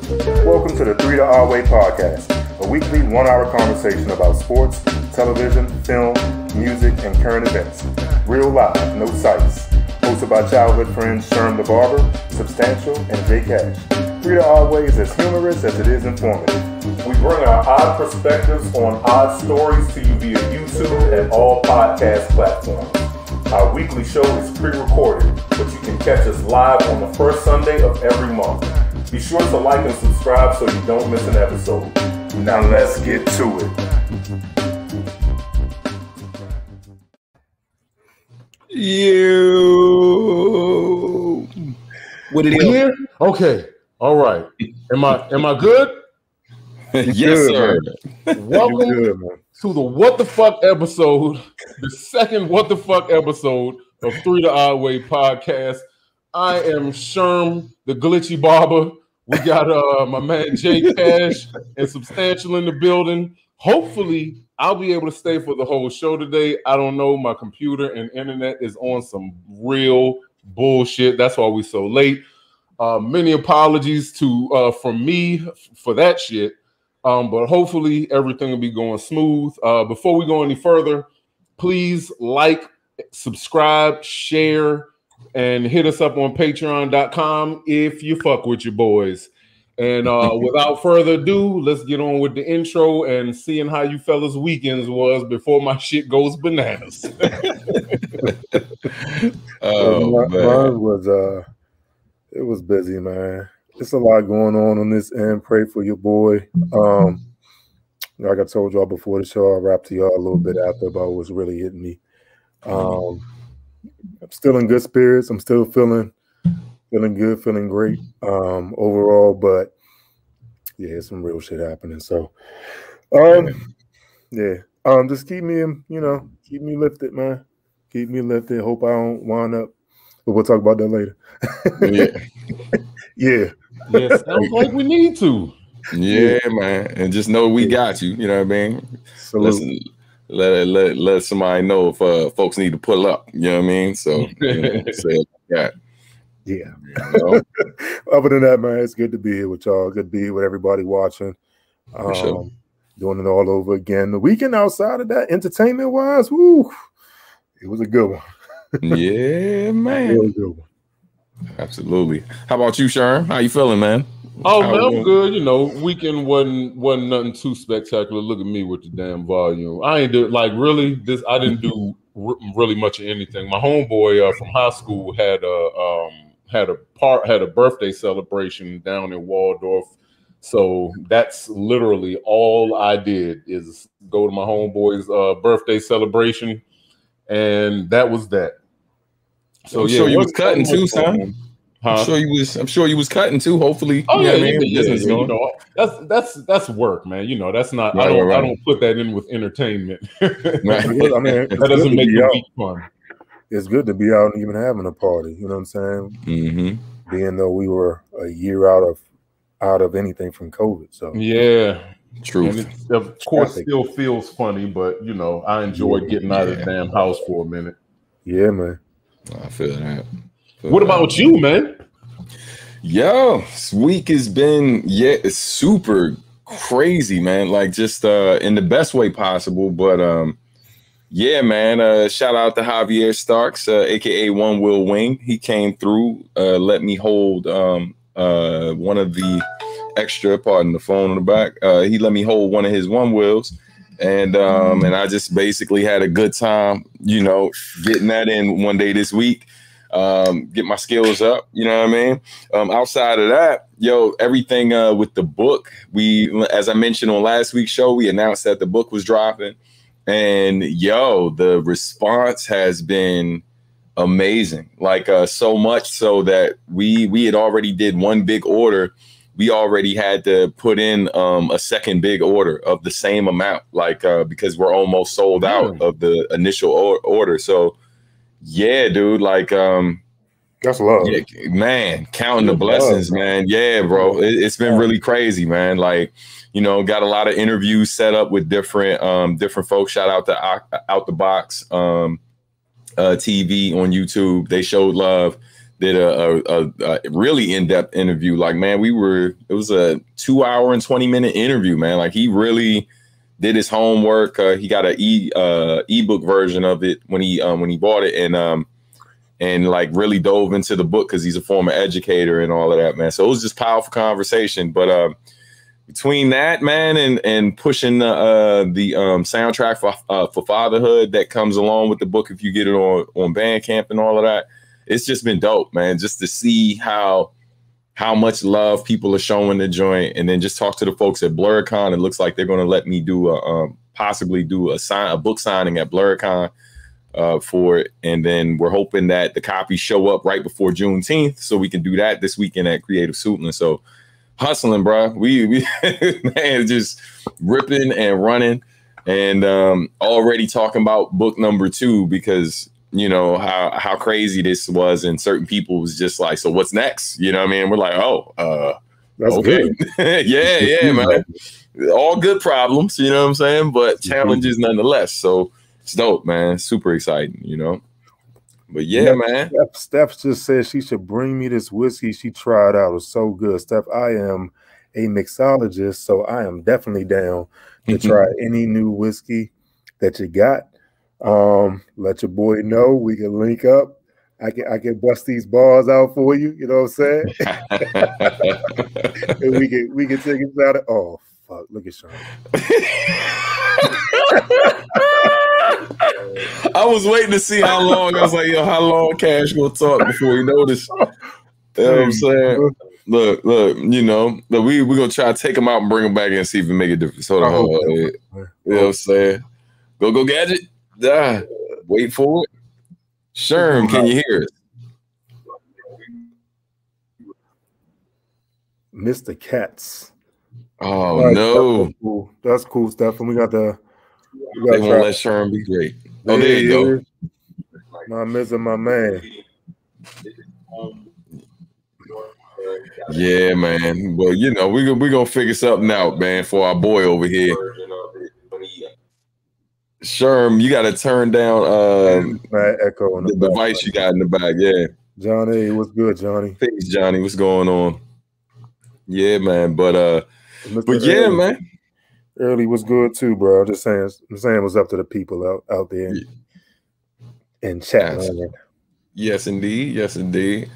Welcome to the 3 to Our Way podcast, a weekly 1-hour conversation about sports, television, film, music, and current events. Real live, no sites. Hosted by childhood friends Sherm the Barber, Substantial, and J Cash. 3 to Our Way is as humorous as it is informative. We bring our odd perspectives on odd stories to you via YouTube and all podcast platforms. Our weekly show is pre-recorded, but you can catch us live on the first Sunday of every month. Be sure to like and subscribe so you don't miss an episode. Now let's get to it. You. What it is? Here? Okay. All right. Am I good? Yes, sir. Welcome to the What the Fuck episode, the second What the Fuck episode of 3 to Our Way podcast. I am Sherm the Glitchy Barber. We got my man J Cash and Substantial in the building. Hopefully, I'll be able to stay for the whole show today. I don't know. My computer and internet is on some real bullshit. That's why we're so late. Many apologies from me for that shit. But hopefully everything will be going smooth. Before we go any further, please like, subscribe, share, and hit us up on patreon.com if you fuck with your boys. And without further ado, let's get on with the intro and seeing how you fellas' weekends was before my shit goes bananas. Mine was it was busy, man. It's a lot going on this end. Pray for your boy. Like I told y'all before the show, I'll rap to y'all a little bit after about what's really hitting me. I'm still in good spirits. I'm still feeling good, feeling great overall. But yeah, some real shit happening. So, just keep me, keep me lifted, man. Keep me lifted. Hope I don't wind up. But we'll talk about that later. Yeah. Yeah, sounds like we need to. Yeah, man. And just know we got you. You know what I mean? So listen, let somebody know if folks need to pull up. You know what I mean? So say that. Yeah. Other than that, man, it's good to be here with y'all. Good to be here with everybody watching. Sure. Doing it all over again. The weekend outside of that, entertainment wise, woo, it was a good one. Yeah, man. It was a good one. Absolutely. How about you, Sherm? How you feeling, man? Oh, man, I'm good. Weekend wasn't nothing too spectacular. Look at me with the damn volume. I ain't do I didn't do really much of anything. My homeboy from high school had a birthday celebration down in Waldorf. So that's literally all I did is go to my homeboy's birthday celebration, and that was that. So I'm sure you was cutting too, son. Huh? I'm sure you was cutting too. Hopefully, that's work, man. That's not. I don't put that in with entertainment. That doesn't make the week fun. It's good to be out and even having a party. You know what I'm saying? Mm-hmm. Being though we were a year out of anything from COVID, so yeah, true. And it, of course, still feels funny, but I enjoyed getting out of the damn house for a minute. Yeah, man. I feel that. What about you, man? Yo, this week has been it's super crazy, man. Like just in the best way possible. But yeah, man. Shout out to Javier Starks, aka One Will Wing. He came through, let me hold one of the extra, pardon the phone in the back. He let me hold one of his One Wills. And I just basically had a good time, getting that in one day this week, get my skills up, you know what I mean? Outside of that, everything with the book, as I mentioned on last week's show, we announced that the book was dropping, and the response has been amazing. Like so much so that we had already did one big order. We already had to put in a second big order of the same amount, because we're almost sold out of the initial order. So, yeah, dude, that's love. Yeah, man, counting the blessings, man. Yeah, bro, it's been really crazy, man. Got a lot of interviews set up with different folks. Shout out to Out the Box TV on YouTube. They showed love did a really in-depth interview. Like, man, it was a 2-hour and 20-minute interview, man. Like, he really did his homework. He got an ebook version of it when he bought it, and like really dove into the book because he's a former educator and all of that, man. So it was just powerful conversation. But between that, man, and pushing the soundtrack for fatherhood that comes along with the book, if you get it on Bandcamp and all of that, it's just been dope, man. Just to see how much love people are showing the joint, and then just talk to the folks at BlurCon. It looks like they're going to let me do possibly do a book signing at BlurCon for it, and then we're hoping that the copies show up right before Juneteenth, so we can do that this weekend at Creative Suitland. So hustling, bro. We man, just ripping and running, and already talking about book number 2 because you know how crazy this was, and certain people was just like, so what's next? You know what I mean? We're like, that's okay. yeah, man. All good problems, you know what I'm saying? But challenges nonetheless. So it's dope, man. Super exciting, you know. But yeah, man. Steph just said she should bring me this whiskey she tried out. It was so good. Steph, I am a mixologist, so I am definitely down to try any new whiskey that you got. Let your boy know. We can link up. I can bust these bars out for you. You know what I'm saying? And we can take it out. Oh fuck! Look at Sean. I was waiting to see how long. I was like, yo, how long Cash gonna talk before he noticed? You know what I'm saying? Look, you know, we're gonna try to take him out and bring him back in and see if we make a difference. Hold on. You know what I'm saying? Go gadget. Wait for it. Sherm, can you hear it? Mr. Katz. Oh right, no. That's cool stuff. And we got the they won't let Sherm be great. Oh, there you go. My missing my man. Yeah, man. Well, you know, we're gonna figure something out, man, for our boy over here. Sherm, you gotta turn down echo the device you got in the back. Yeah. Johnny, what's good, Johnny? Thanks, Johnny. What's going on? Yeah, man. But yeah, man. Early was good too, bro. I'm saying what's up to the people out there in chat. Yes, indeed. Yes, indeed.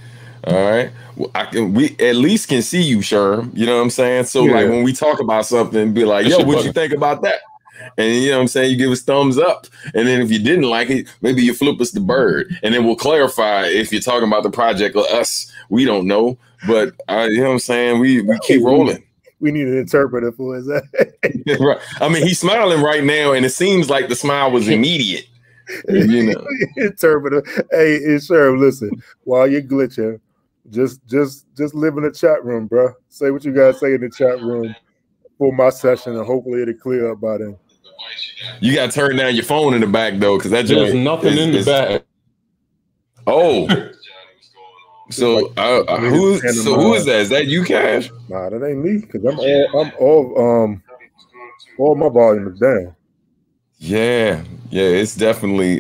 All right. Well, we at least can see you, Sherm. You know what I'm saying? So like when we talk about something, be like, yo, what'd you think about that? And you know what I'm saying? You give us thumbs up. And then if you didn't like it, maybe you flip us the bird. And then we'll clarify if you're talking about the project or us. We don't know. But you know what I'm saying? We keep rolling. We need an interpreter for his ass. Right. I mean, he's smiling right now, and it seems like the smile was immediate. You know. Interpreter. Hey, Sherm, listen, while you're glitching, just live in the chat room, bro. Say what you guys say in the chat room for my session, and hopefully it'll clear up by then. You got to turn down your phone in the back, though, because there's nothing in the back. Oh. So who is that? Is that you, Cash? Nah, that ain't me, because I'm all my volume is down. Yeah, it's definitely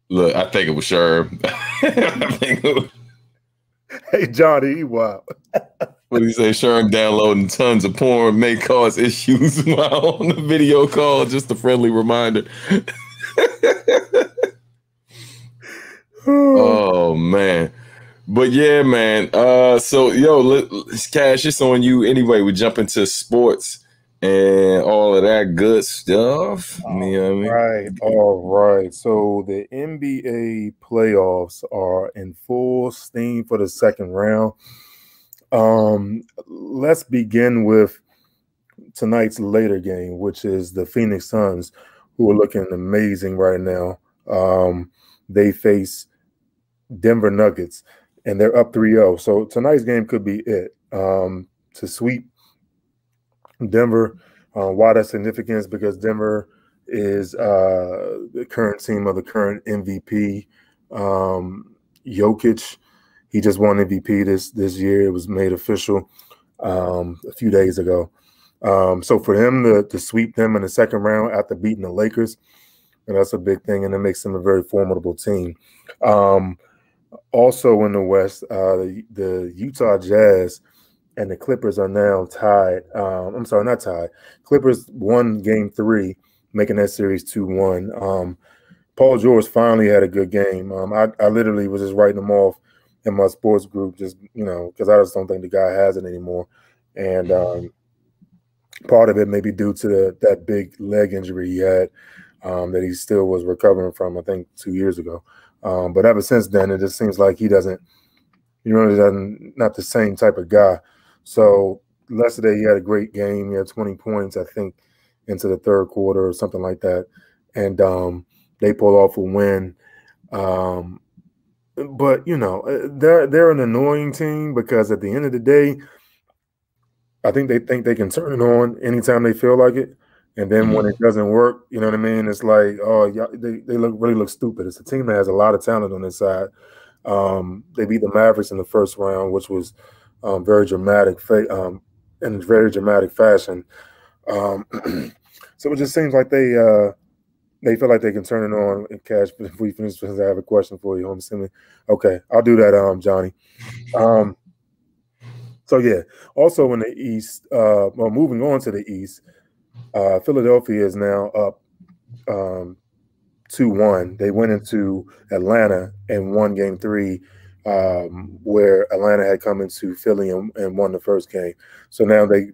look, I think it was Sherm. Hey Johnny, you wild. What do you say? Sherm downloading tons of porn may cause issues while on the video call. Just a friendly reminder. Oh man. But yeah, man. So yo, Cash, it's on you anyway. We jump into sports and all of that good stuff. You know what I mean? All right. So the NBA playoffs are in full steam for the second round. Let's begin with tonight's later game, which is the Phoenix Suns, who are looking amazing right now. They face Denver Nuggets, and they're up 3-0. So tonight's game could be it to sweep Denver. Why that's significance? Because Denver is the current team of the current MVP, Jokic. He just won MVP this year. It was made official a few days ago. So for him to sweep them in the second round after beating the Lakers, and that's a big thing, and it makes them a very formidable team. Also in the West, the Utah Jazz and the Clippers are now tied. I'm sorry, not tied. Clippers won Game 3, making that series 2-1. Paul George finally had a good game. I literally was just writing him off in my sports group, just because I just don't think the guy has it anymore. And part of it may be due to that big leg injury he had that he still was recovering from, I think, 2 years ago. But ever since then, it just seems like he really doesn't, not the same type of guy. So yesterday he had a great game. He had 20 points, I think, into the third quarter or something like that. And they pulled off a win. But, they're an annoying team because at the end of the day, I think they can turn it on anytime they feel like it. And then when it doesn't work, you know what I mean? It's like, oh, yeah, they really look stupid. It's a team that has a lot of talent on their side. They beat the Mavericks in the first round, which was very dramatic in very dramatic fashion. So it just seems like they feel like they can turn it on. And Cash, if we finish, I have a question for you, homie. Okay, I'll do that, Johnny. So yeah. Also in the East, moving on to the East, Philadelphia is now up 2-1. They went into Atlanta and won Game 3. Where Atlanta had come into Philly and won the first game. So now they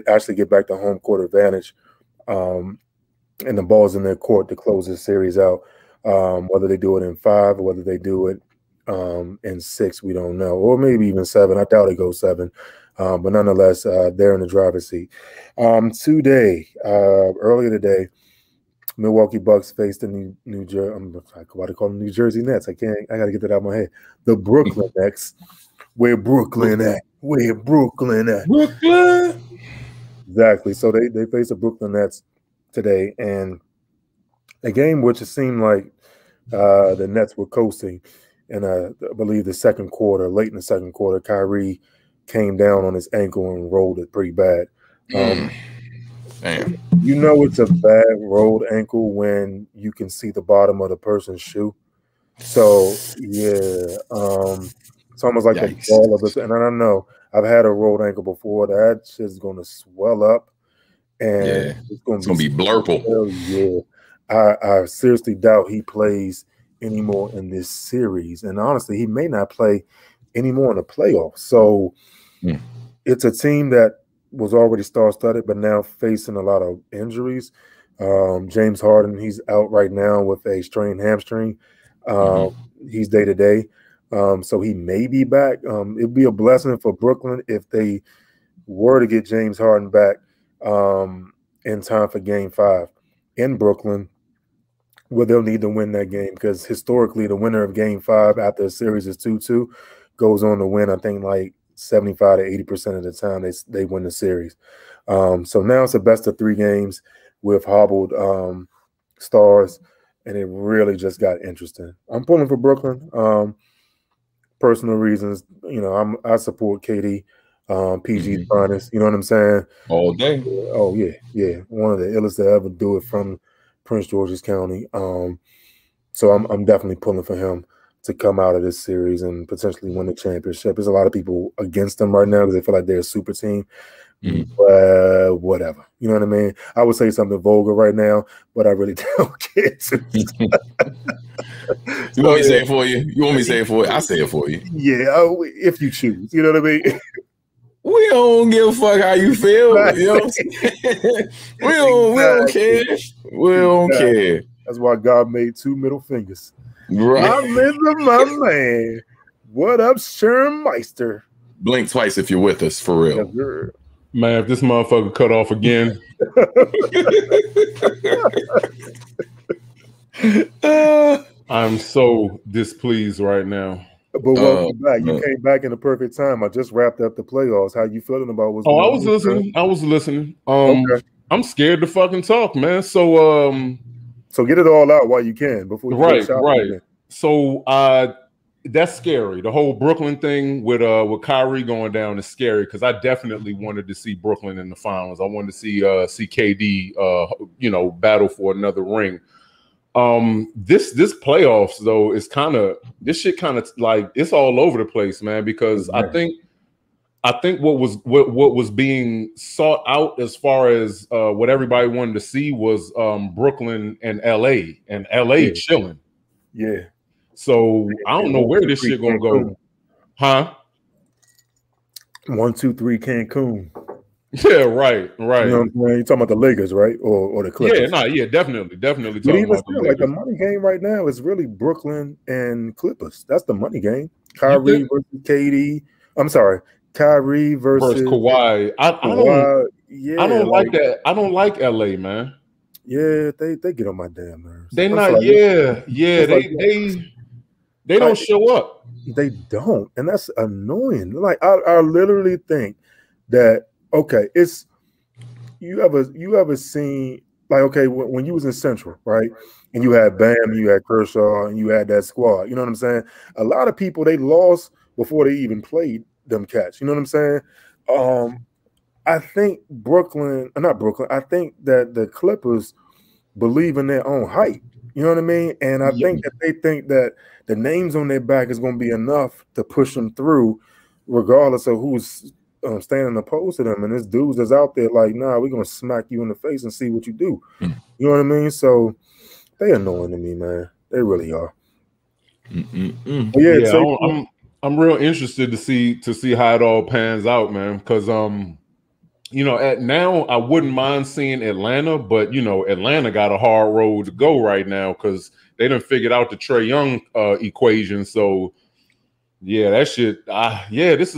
actually get back to home court advantage, and the ball's in their court to close this series out. Whether they do it in 5 or whether they do it in 6, we don't know, or maybe even 7. I doubt it goes 7, but nonetheless, they're in the driver's seat. Earlier today, Milwaukee Bucks faced the New Jersey. I'm about to call them New Jersey Nets. I got to get that out of my head. The Brooklyn Nets. Where Brooklyn at? Where Brooklyn at? Brooklyn. Exactly. So they faced the Brooklyn Nets today, and a game which it seemed like the Nets were coasting. And I believe late in the second quarter, Kyrie came down on his ankle and rolled it pretty bad. Damn. You know it's a bad rolled ankle when you can see the bottom of the person's shoe. So yeah, it's almost like the ball of the. And I don't know. I've had a rolled ankle before. That shit's going to swell up, and it's going to be blurple. Yeah, I seriously doubt he plays anymore in this series, and honestly, he may not play anymore in the playoffs. So it's a team that was already star-studded, but now facing a lot of injuries. James Harden, he's out right now with a strained hamstring. He's day-to-day, so he may be back. It'd be a blessing for Brooklyn if they were to get James Harden back in time for Game 5 in Brooklyn, where they'll need to win that game, because historically the winner of Game 5 after a series is 2-2 goes on to win, I think, like 75 to 80% of the time they win the series. So now it's a best of 3 games with hobbled stars, and it really just got interesting. I'm pulling for Brooklyn. Personal reasons, I support KD, PG's finest. You know what I'm saying? All day. Oh yeah. One of the illest to ever do it from Prince George's County. So I'm definitely pulling for him to come out of this series and potentially win the championship. There's a lot of people against them right now because they feel like they're a super team. But whatever. You know what I mean? I would say something vulgar right now, but I really don't care. You want me to say it for you? You want me to say it for you? I'll say it for you. Yeah, if you choose. You know what I mean? We don't give a fuck how you feel. You know what I'm saying? We don't care. We don't care. That's why God made 2 middle fingers. Right. My man. What up, Sherm Meister? Blink twice if you're with us, for real. Yes, man, if this motherfucker cut off again. I'm so displeased right now. But welcome back. You came back in the perfect time. I just wrapped up the playoffs. How you feeling about what's going on? I was listening. Okay. I'm scared to fucking talk, man. So so get it all out while you can before you right. So that's scary. The whole Brooklyn thing with Kyrie going down is scary because I definitely wanted to see Brooklyn in the finals. I wanted to see KD battle for another ring. This playoffs though is kind of this shit kind of like it's all over the place, man. Because I think what was being sought out as far as what everybody wanted to see was Brooklyn and LA chilling. Yeah. So I don't know where this shit gonna go, huh? 1, 2, 3 Cancun. Yeah, right. You know what I'm saying? You're talking about the Lakers, right? Or the Clippers? Yeah, definitely. But Talking about still, like the money game right now is really Brooklyn and Clippers. That's the money game. Kyrie versus KD. I'm sorry, Kyrie versus Kawhi. I don't like that. I don't like LA, man. Yeah, they get on my damn nerves. They not. They don't show up. They don't, and that's annoying. Like I literally think that. Okay, it's you ever seen like okay when you was in Central, right? And you had Bam, you had Kershaw, and you had that squad. You know what I'm saying? A lot of people they lost before they even played them cats. You know what I'm saying? I think I think that the Clippers believe in their own hype. You know what I mean? And I think that they think that the names on their back is going to be enough to push them through, regardless of who's standing opposed to them. And this dudes that's out there like, nah, we're gonna smack you in the face and see what you do. You know what I mean? So they annoying to me, man. They really are. Yeah, I'm real interested to see how it all pans out, man. Because at now I wouldn't mind seeing Atlanta, but Atlanta got a hard road to go right now because they done figured out the Trae Young equation. So. Yeah, that shit. This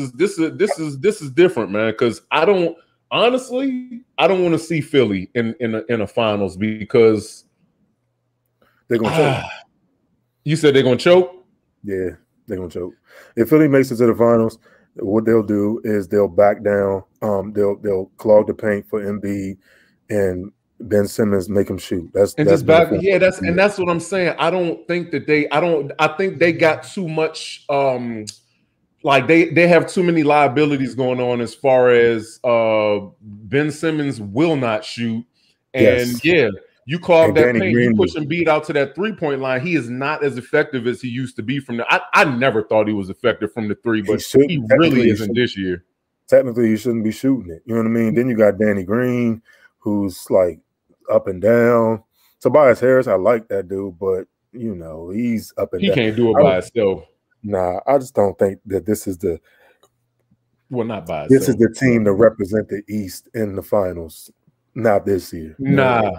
is different, man. Because I don't want to see Philly in a finals because they're gonna choke. You said they're gonna choke? Yeah, they're gonna choke. If Philly makes it to the finals, what they'll do is they'll back down. They'll clog the paint for Embiid and Ben Simmons, make him shoot. That's back. Yeah, that's what I'm saying. I don't think that I think they got too much. Like they have too many liabilities going on as far as Ben Simmons will not shoot, and you clog that paint. You push Embiid out to that 3-point line. He is not as effective as he used to be from the. I never thought he was effective from the 3, but he really isn't this year. Technically, you shouldn't be shooting it. You know what I mean? Then you got Danny Green, who's like up and down. Tobias Harris, I like that dude, but he's up and down. He can't do it by himself. Nah, I just don't think that this is the not by this is the team to represent the East in the finals. Not this year. Nah.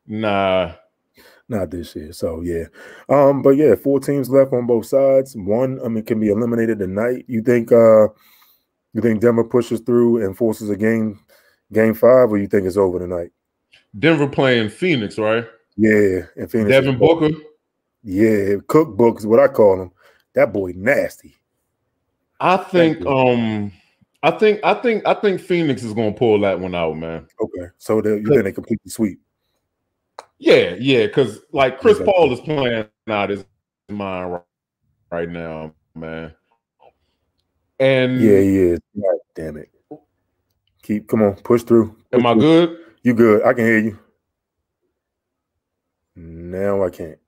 Not this year. So yeah. But yeah, 4 teams left on both sides. One, can be eliminated tonight. You think Denver pushes through and forces a game 5, or you think it's over tonight? Denver playing Phoenix, right? Yeah, and Phoenix. Devin Booker. Yeah, Cookbook is what I call him. That boy nasty. I think Phoenix is gonna pull that one out, man. Okay, so you think they completely sweep? Yeah, because like Chris Paul is playing out his mind right now, man. And yeah, he is. God damn it! Come on, push through. Am I good? You good? I can hear you. Now I can't.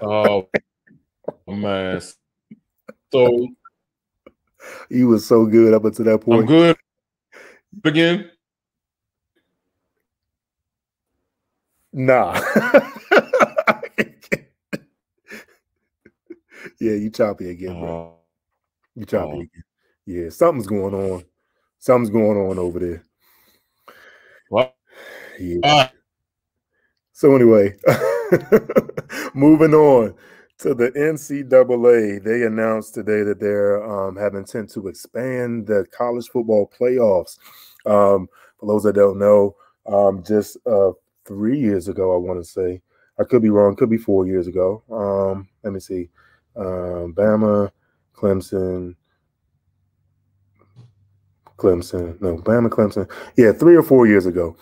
Oh man! So he was so good up until that point. I'm good again. Nah. Yeah, you choppy again, bro. You choppy again. Yeah, something's going on. Something's going on over there. What? Yeah. So anyway, moving on to the NCAA. They announced today that they're have intent to expand the college football playoffs. For those that don't know, just 3 years ago, I want to say, I could be wrong, could be 4 years ago. Let me see. Bama, Clemson. Yeah, 3 or 4 years ago.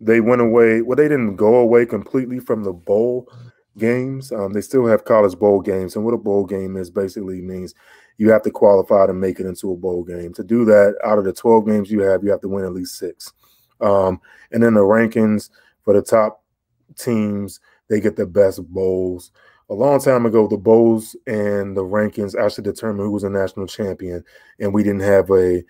They went away. Well, they didn't go away completely from the bowl games. They still have college bowl games. And what a bowl game is basically means you have to qualify to make it into a bowl game. To do that, out of the 12 games you have to win at least 6. And then the rankings for the top teams, they get the best bowls. A long time ago, the bowls and the rankings actually determined who was a national champion, and we didn't have a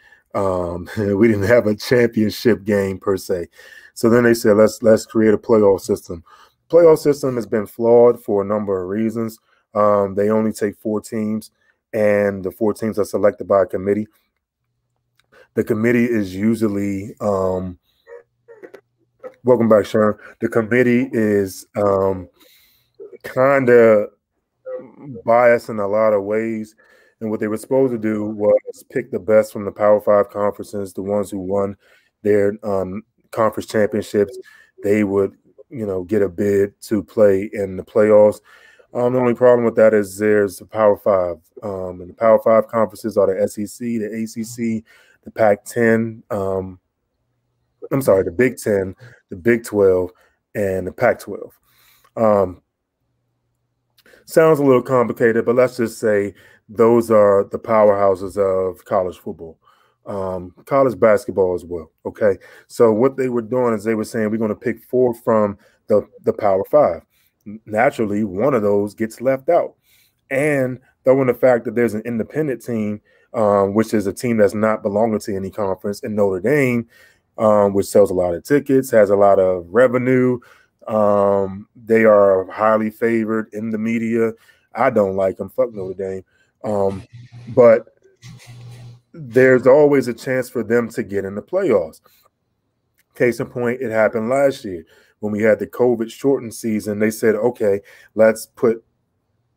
championship game per se. So then they said, let's create a playoff system. Playoff system has been flawed for a number of reasons. They only take 4 teams, and the 4 teams are selected by a committee. The committee is usually welcome back, Sherm. The committee is kind of biased in a lot of ways. And what they were supposed to do was pick the best from the Power 5 conferences, the ones who won their conference championships. They would, get a bid to play in the playoffs. The only problem with that is there's the Power 5. And the Power 5 conferences are the SEC, the ACC, the Pac-10. The Big 10, the Big 12, and the Pac-12. Sounds a little complicated, but let's just say those are the powerhouses of college football, college basketball as well. Okay, so what they were doing is they were saying we're going to pick 4 from the Power 5. Naturally, one of those gets left out, and throwing the fact that there's an independent team, which is a team that's not belonging to any conference, in Notre Dame, which sells a lot of tickets, has a lot of revenue. They are highly favored in the media. I don't like them. Fuck Notre Dame. But there's always a chance for them to get in the playoffs. Case in point, it happened last year when we had the COVID shortened season. They said, okay, let's put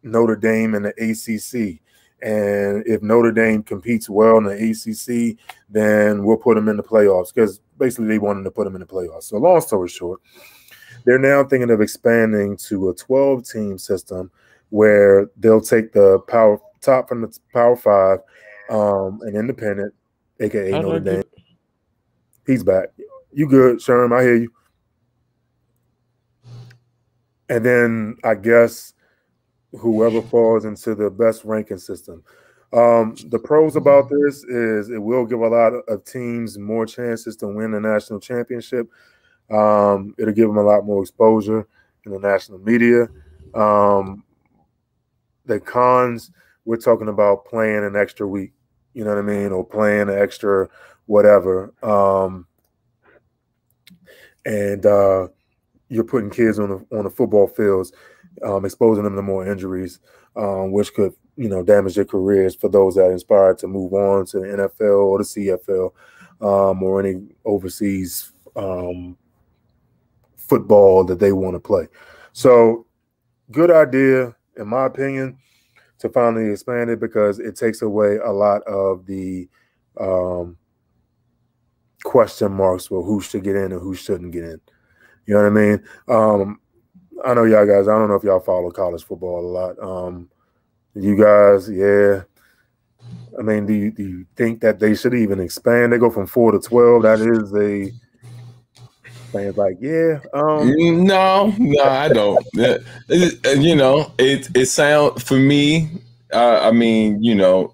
Notre Dame in the ACC. And if Notre Dame competes well in the ACC, then we'll put them in the playoffs, because basically they wanted to put them in the playoffs. So long story short, they're now thinking of expanding to a 12-team system where they'll take the top from the Power 5, an independent, a.k.a. Notre Dame. He's back. You good, Sherm? I hear you. And then I guess whoever falls into the best ranking system. The pros about this is it will give a lot of teams more chances to win the national championship. It'll give them a lot more exposure in the national media. The cons, we're talking about playing an extra week, you know what I mean, or playing an extra whatever. And you're putting kids on the football fields, exposing them to more injuries, which could, damage their careers for those that are inspired to move on to the NFL or the CFL, or any overseas football that they want to play. So good idea, in my opinion, to finally expand it, because it takes away a lot of the question marks for who should get in and who shouldn't get in. You know what I mean? I know y'all guys, I don't know if y'all follow college football a lot. You guys, yeah. I mean, do you think that they should even expand? They go from 4 to 12. That is a fans like, yeah. No, I don't. It sound for me. I mean,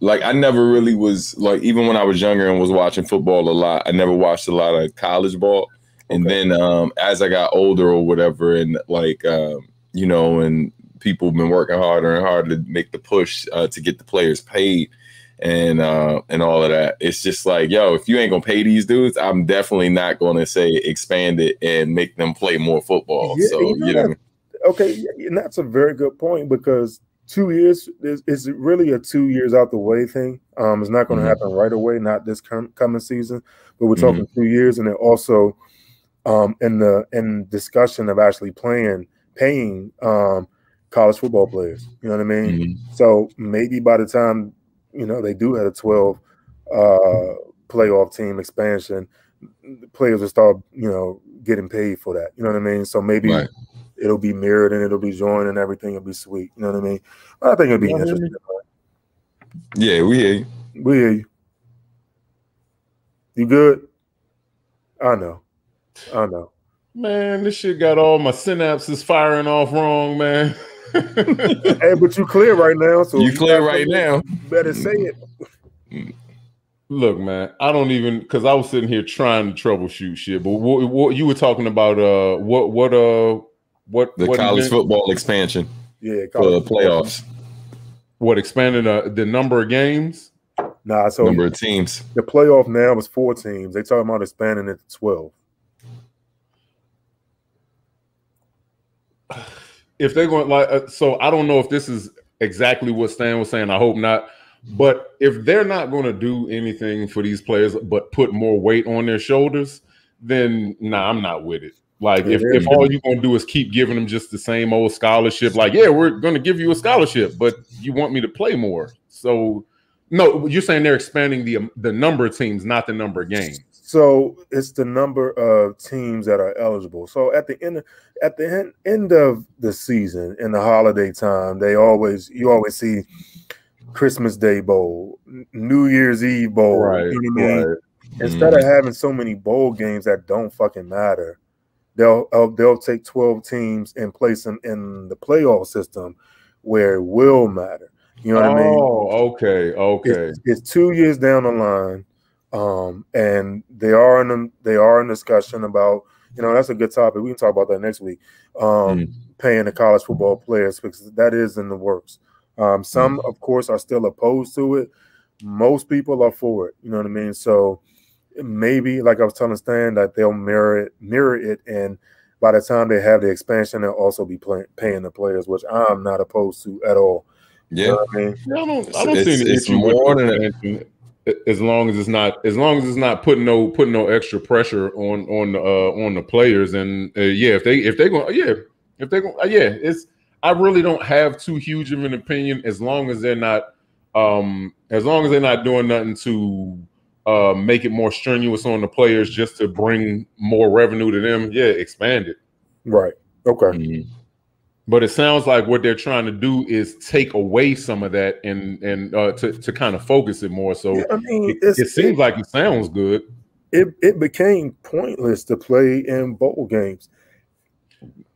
like I never really was like, even when I was younger and was watching football a lot, I never watched a lot of college ball. And then as I got older or whatever, and like and people have been working harder and harder to make the push to get the players paid and all of that. It's just like, yo, if you ain't gonna pay these dudes, I'm definitely not gonna say expand it and make them play more football. Yeah, so okay, and that's a very good point, because 2 years is really a 2 years out the way thing. It's not going to happen right away, not this coming season, but we're talking 2 years, and then also in discussion of actually paying college football players. You know what I mean? So maybe by the time they do have a 12 playoff team expansion, players will start getting paid for that. You know what I mean? So maybe it'll be mirrored and it'll be joined and everything will be sweet. You know what I mean? I think it'll be interesting. Yeah, we hear you. We hear you. You good? I know. Man, this shit got all my synapses firing off wrong, man. Hey, but you clear right now. So you clear right now. Better say it. Look, man, I don't even, because I was sitting here trying to troubleshoot shit. But what you were talking about? What the college football expansion? Yeah, for playoffs. What, expanding the number of games? Nah, so number of teams. The playoff now is 4 teams. They talking about expanding it to 12. If they're going so I don't know if this is exactly what Stan was saying. I hope not. But if they're not going to do anything for these players but put more weight on their shoulders, then nah, I'm not with it. Like if all you're gonna do is keep giving them just the same old scholarship, like, yeah, we're gonna give you a scholarship, but you want me to play more. So no, you're saying they're expanding the number of teams, not the number of games. So it's the number of teams that are eligible. So at the end of the season, in the holiday time, you always see Christmas Day Bowl, New Year's Eve Bowl. Right, you know what I mean? Right. Instead of having so many bowl games that don't fucking matter, they'll take 12 teams and place them in the playoff system where it will matter. You know what I mean? Oh, okay. It's 2 years down the line. And they are in discussion about, that's a good topic. We can talk about that next week. Paying the college football players, because that is in the works. Some, of course, are still opposed to it. Most people are for it. You know what I mean? So maybe, like I was telling Stan, that they'll mirror it, and by the time they have the expansion, they'll also be paying the players, which I'm not opposed to at all. Yeah, you know what I mean? I don't see any issue more than that. As long as it's not putting no extra pressure on the players, and if they're going, it's, I really don't have too huge of an opinion as long as they're not doing nothing to make it more strenuous on the players just to bring more revenue to them. Yeah, expand it. Right. Okay. But it sounds like what they're trying to do is take away some of that and to kind of focus it more. So I mean, it seems like it sounds good. It became pointless to play in bowl games.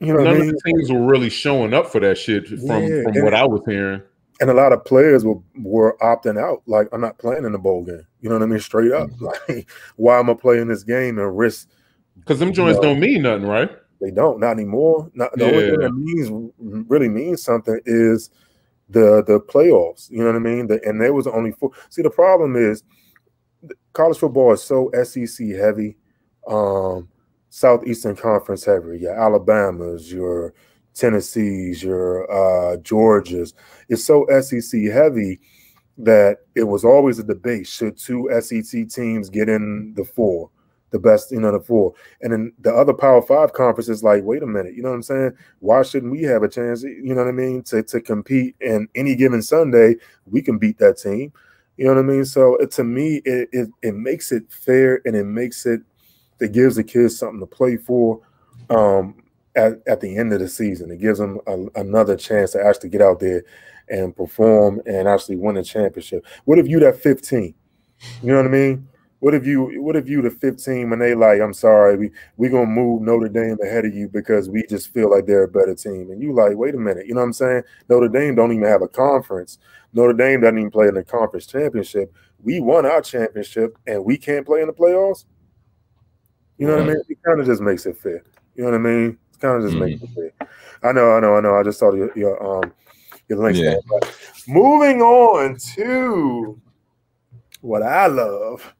You know, none of the teams were really showing up for that shit from what I was hearing. And a lot of players were opting out. Like, I'm not playing in the bowl game. You know what I mean? Straight up. Like, why am I playing this game and risk? Because them joints don't mean nothing, right? They don't, not anymore. The only thing that really means something is the playoffs. You know what I mean? And there was only 4. See, the problem is college football is so SEC heavy, Southeastern Conference heavy. Your Alabamas, your Tennessees, your Georgias. It's so SEC heavy that it was always a debate: should 2 SEC teams get in the 4? The best, the 4. And then the other Power 5 conferences, like, wait a minute, you know what I'm saying? Why shouldn't we have a chance, you know what I mean, to compete? And any given Sunday, we can beat that team. You know what I mean? So to me, it makes it fair, and it gives the kids something to play for at the end of the season. It gives them another chance to actually get out there and perform and actually win a championship. What if you that 15? You know what I mean? What if you the 15 when they like, I'm sorry, we gonna move Notre Dame ahead of you because we just feel like they're a better team, and you like, wait a minute, you know what I'm saying? Notre Dame don't even have a conference. Notre Dame doesn't even play in the conference championship. We won our championship and we can't play in the playoffs. You know what I mean? It kind of just makes it fair. You know what I mean? It kind of just makes it fair. I know. I just saw your links there. But moving on to what I love.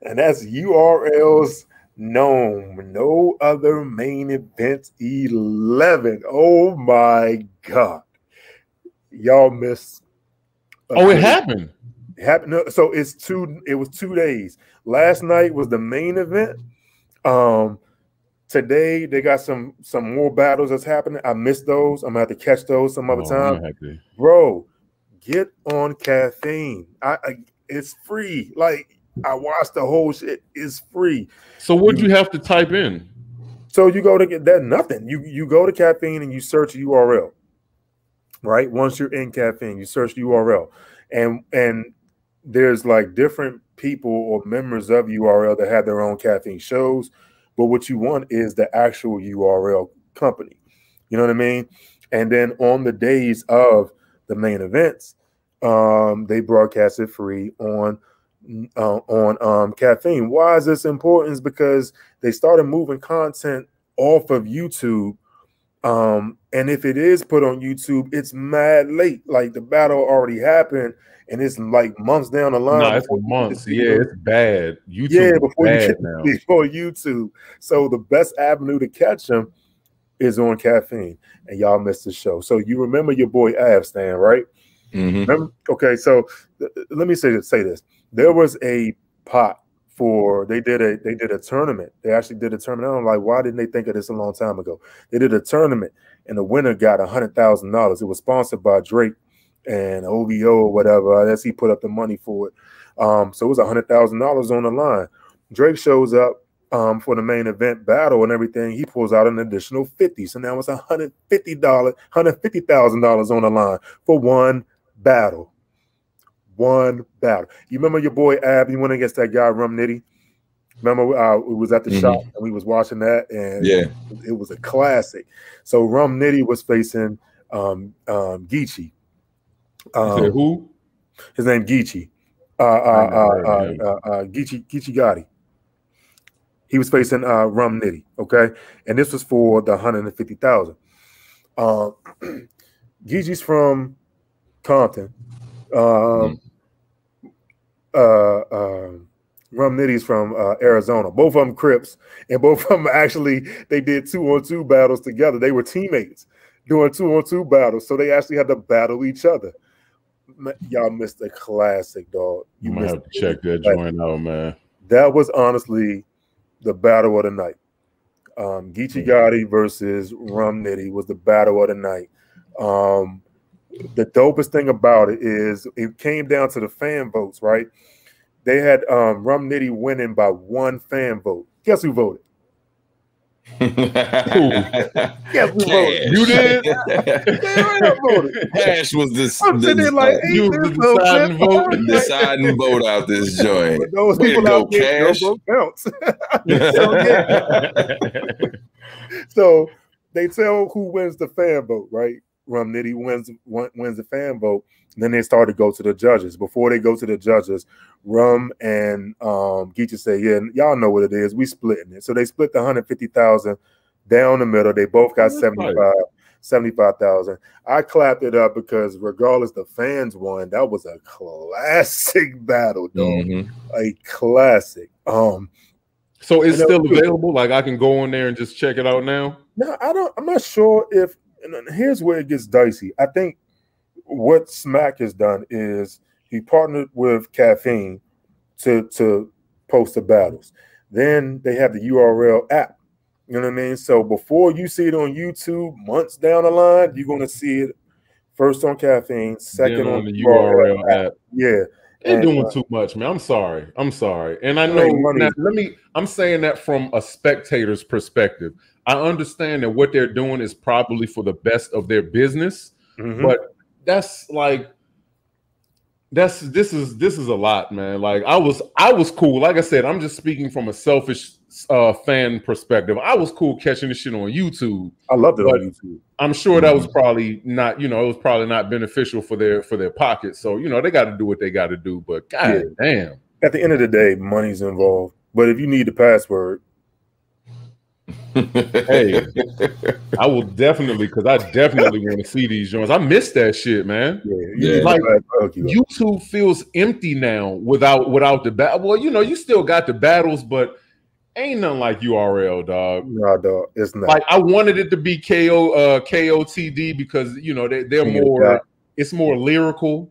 And that's URL's known. No other main event 11. Oh my God. Y'all missed. It happened. It happened. No, so it was 2 days. Last night was the main event. Today they got some more battles that's happening. I missed those. I'm gonna have to catch those some other time. Bro, get on caffeine. It's free. Like, I watched the whole shit. It's free. So what'd you have to type in? So you go to get that nothing. You go to caffeine and you search URL. Right? Once you're in caffeine, you search URL. And there's like different people or members of URL that have their own caffeine shows. But what you want is the actual URL company. You know what I mean? And then on the days of the main events, they broadcast it free on on Caffeine. Why is this important? Is because they started moving content off of YouTube. And if it is put on YouTube, it's mad late. Like the battle already happened, and it's like months down the line. No, it's months. Yeah, it's bad. YouTube before you get now. Before YouTube. So the best avenue to catch them is on Caffeine, and y'all missed the show. So you remember your boy Avstan, right? Remember? Okay, so let me say this. There was a pot for they did a tournament. They actually did a tournament. I'm like, why didn't they think of this a long time ago? They did a tournament, and the winner got $100,000. It was sponsored by Drake and OVO or whatever. I guess he put up the money for it. So it was $100,000 on the line. Drake shows up for the main event battle and everything. He pulls out an additional 50. So now it's $150,000 on the line for one battle. One battle. You remember your boy Ab? He went against that guy Rum Nitty. Remember, it was at the shop and we was watching that, and it was a classic. So Rum Nitty was facing Geechee. Who? His name Geechee. Geechee Gotti. He was facing Rum Nitty. Okay, and this was for the $150,000. Geechee's from Compton. Rum Nitty's from Arizona. Both of them Crips, and both of them actually they did 2-on-2 battles together. They were teammates doing 2-on-2 battles, so they actually had to battle each other. Y'all missed a classic, dog. You might have to check that joint out, man. That was honestly the battle of the night. Geechee Gotti versus Rum Nitty was the battle of the night. The dopest thing about it is it came down to the fan votes, right? They had Rum Nitty winning by one fan vote. Guess who voted? Guess who voted? You did? I voted. Cash was the deciding vote out this joint. But those people out there don't bounce. So they tell who wins the fan vote, right? Rum Nitty wins the fan vote. And then they start to go to the judges. Before they go to the judges, Rum and Geechee say, yeah, y'all know what it is. We splitting it. So they split the $150,000 down the middle. They both got $75,000. I clapped it up because regardless the fans won, that was a classic battle, dog. A classic. So it's still available? Like I can go on there and just check it out now? No, I'm not sure if. And here's where it gets dicey. I think what Smack has done is he partnered with Caffeine to post the battles. Then they have the URL app. You know what I mean? So before you see it on YouTube, months down the line, you're going to see it first on Caffeine, second on the URL app. Yeah. They're doing too much, man. I'm sorry. And I know I'm saying that from a spectator's perspective. I understand that what they're doing is probably for the best of their business, but this is a lot, man. Like I was cool. Like I said, I'm just speaking from a selfish fan perspective. I was cool catching this shit on YouTube. I loved it on YouTube. I'm sure that was probably not, it was probably not beneficial for their pockets. So, they got to do what they got to do. But god damn. At the end of the day, money's involved. But if you need the password, hey, I will definitely, because I definitely want to see these joints. I miss that shit, man. Like YouTube feels empty now without the battle. Well, you still got the battles, but ain't nothing like URL, dog. No, dog, it's not. Like I wanted it to be KOTD because they're more. It's more lyrical.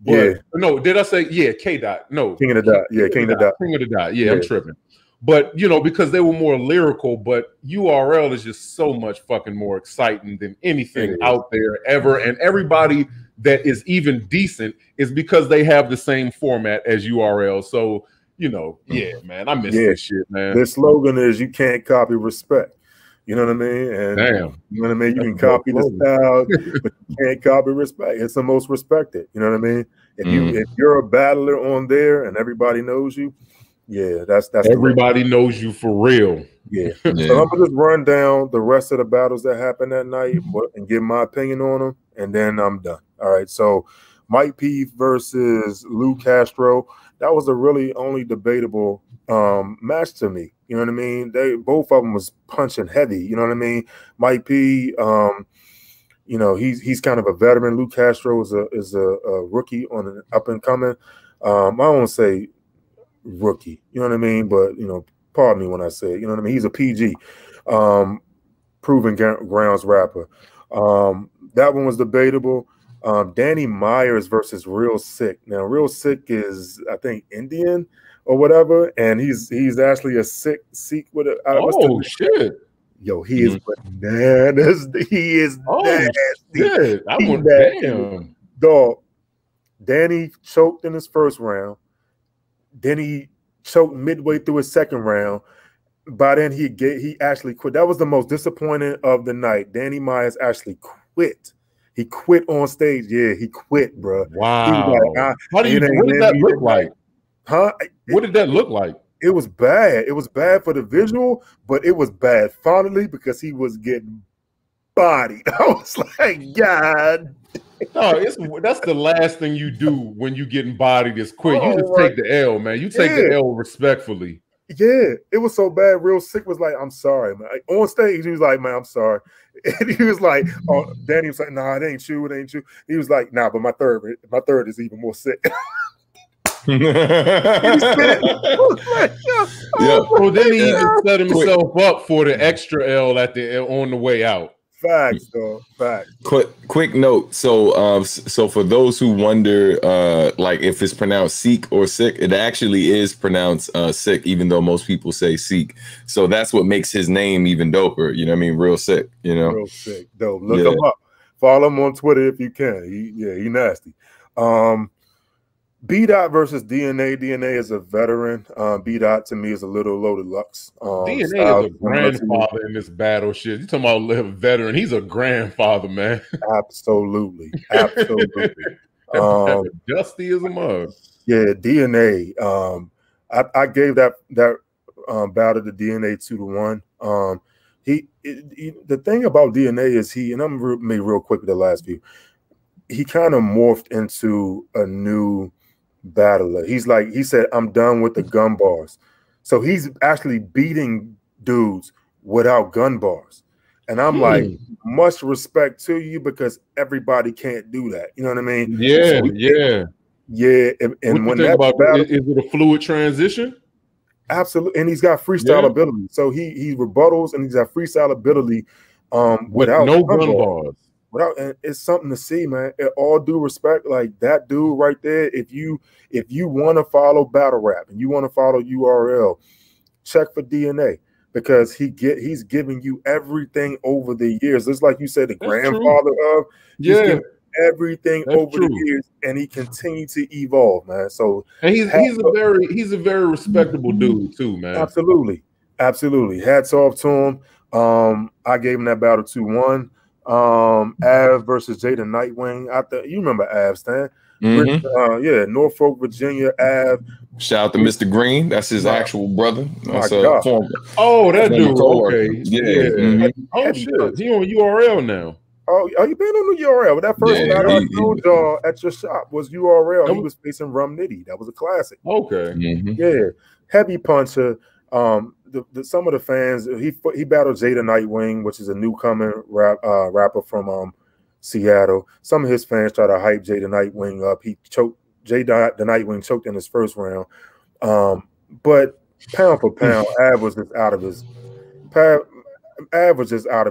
But no, did I say K Dot? No, King of the Dot. Yeah, King of the Dot. King of the Dot. Yeah, I'm tripping. But because they were more lyrical, but URL is just so much fucking more exciting than anything out there ever. And everybody that is even decent is because they have the same format as URL. So, man, I miss this shit, man. Their slogan is you can't copy respect. You know what I mean? And damn. You know what I mean? You can copy the style, but you can't copy respect. It's the most respected. You know what I mean? If you're a battler on there and everybody knows you, that's everybody knows you for real. So I'm gonna just run down the rest of the battles that happened that night and give my opinion on them, and then I'm done. All right. So Mike P versus Lou Castro. that was a really only debatable match to me. You know what I mean? They both of them was punching heavy. You know what I mean? Mike P. You know, he's kind of a veteran. Luke Castro is a rookie on an up and coming. I won't say rookie, you know what I mean? But you know, pardon me when I say it, you know what I mean? He's a PG, proven grounds rapper. That one was debatable. Danny Myers versus Real Sick. Now, Real Sick is, I think, Indian or whatever, and he's actually a Sikh with a. Oh shit! Yo, he is bananas. He is nasty. Shit. I went damn. Dog. Danny choked in his first round. Then he choked midway through his second round. By then he actually quit. That was the most disappointing of the night. Danny Myers actually quit. He quit on stage. Yeah, he quit, bro. Wow. Like, what did that look like? Huh? What did that look like? It was bad. It was bad for the visual, but it was bad finally because he was getting bodied. I was like, God. No, that's the last thing you do when you getting bodied is quit. You just take the L, man. You take the L respectfully. Yeah, it was so bad. Real Sick was like, I'm sorry, man. Like, on stage, he was like, man, I'm sorry. And he was like, oh, Danny was like, nah, it ain't you, it ain't you. He was like, nah, but my third is even more sick. Well, then he even set himself up for the extra L on the way out. Facts, though. Facts. Quick note. So, so for those who wonder, like if it's pronounced Sikh or Sick, it actually is pronounced Sick, even though most people say Sikh. So that's what makes his name even doper. You know what I mean? Real Sick. You know, Real Sick. Dope. Look him up. Follow him on Twitter if you can. He nasty. B-Dot versus DNA. DNA is a veteran. B-Dot to me is a little loaded Lux. DNA is a grandfather in this battle shit. You talking about a veteran? He's a grandfather, man. Absolutely, absolutely. Dusty as a mug. Yeah, DNA. I gave that battle to DNA 2-1. The thing about DNA is and I'm gonna be real quick with the last few. He kind of morphed into a new battler. He said, I'm done with the gun bars. So he's actually beating dudes without gun bars. And I'm like, much respect to you because everybody can't do that. You know what I mean? Yeah, yeah. And when that battle, is it a fluid transition? Absolutely. And he's got freestyle ability. So he rebuttals and he's got freestyle ability without no gun bars. And it's something to see, man. All due respect, like that dude right there. If you want to follow battle rap and you want to follow URL, check for DNA because he's giving you everything over the years. It's like you said, the grandfather of everything over the years, and he continued to evolve, man. So and he's a very respectable dude too, man. Absolutely. Hats off to him. I gave him that battle 2-1. Av versus Jada Nightwing. You remember Av, Stan? Norfolk, Virginia. Av. Shout out to Mr. Green. That's his actual brother. That's oh, that dude. Okay. Yeah. Oh shit. He on URL now. Oh, you been on the URL? That first battle I told y'all at your shop was URL. He was facing Rum Nitty. That was a classic. Okay. Yeah. Heavy puncher. Some of the fans, he battled Jada Nightwing, which is a newcomer rapper from Seattle. Some of his fans try to hype Jada Nightwing up. Jada the Nightwing choked in his first round. But pound for pound, Av was just out of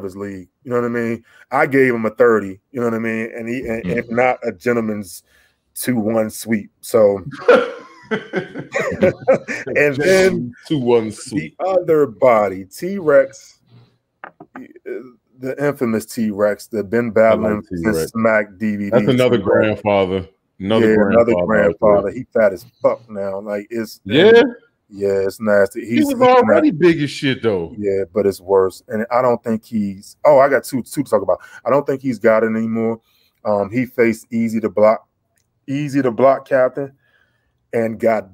his league. You know what I mean? I gave him a 30. You know what I mean? And and not a gentleman's 2-1 sweep. So. And then 2-1 sweep. The other body, T-Rex, the infamous T-Rex that been battling since Smack DVD. That's another grandfather. Another grandfather. He fat as fuck now. Like it's it's nasty. He was already big as shit though. Yeah, but it's worse. And I don't think he's. Oh, I got two to talk about. I don't think he's got it anymore. He faced Easy to Block Captain. And got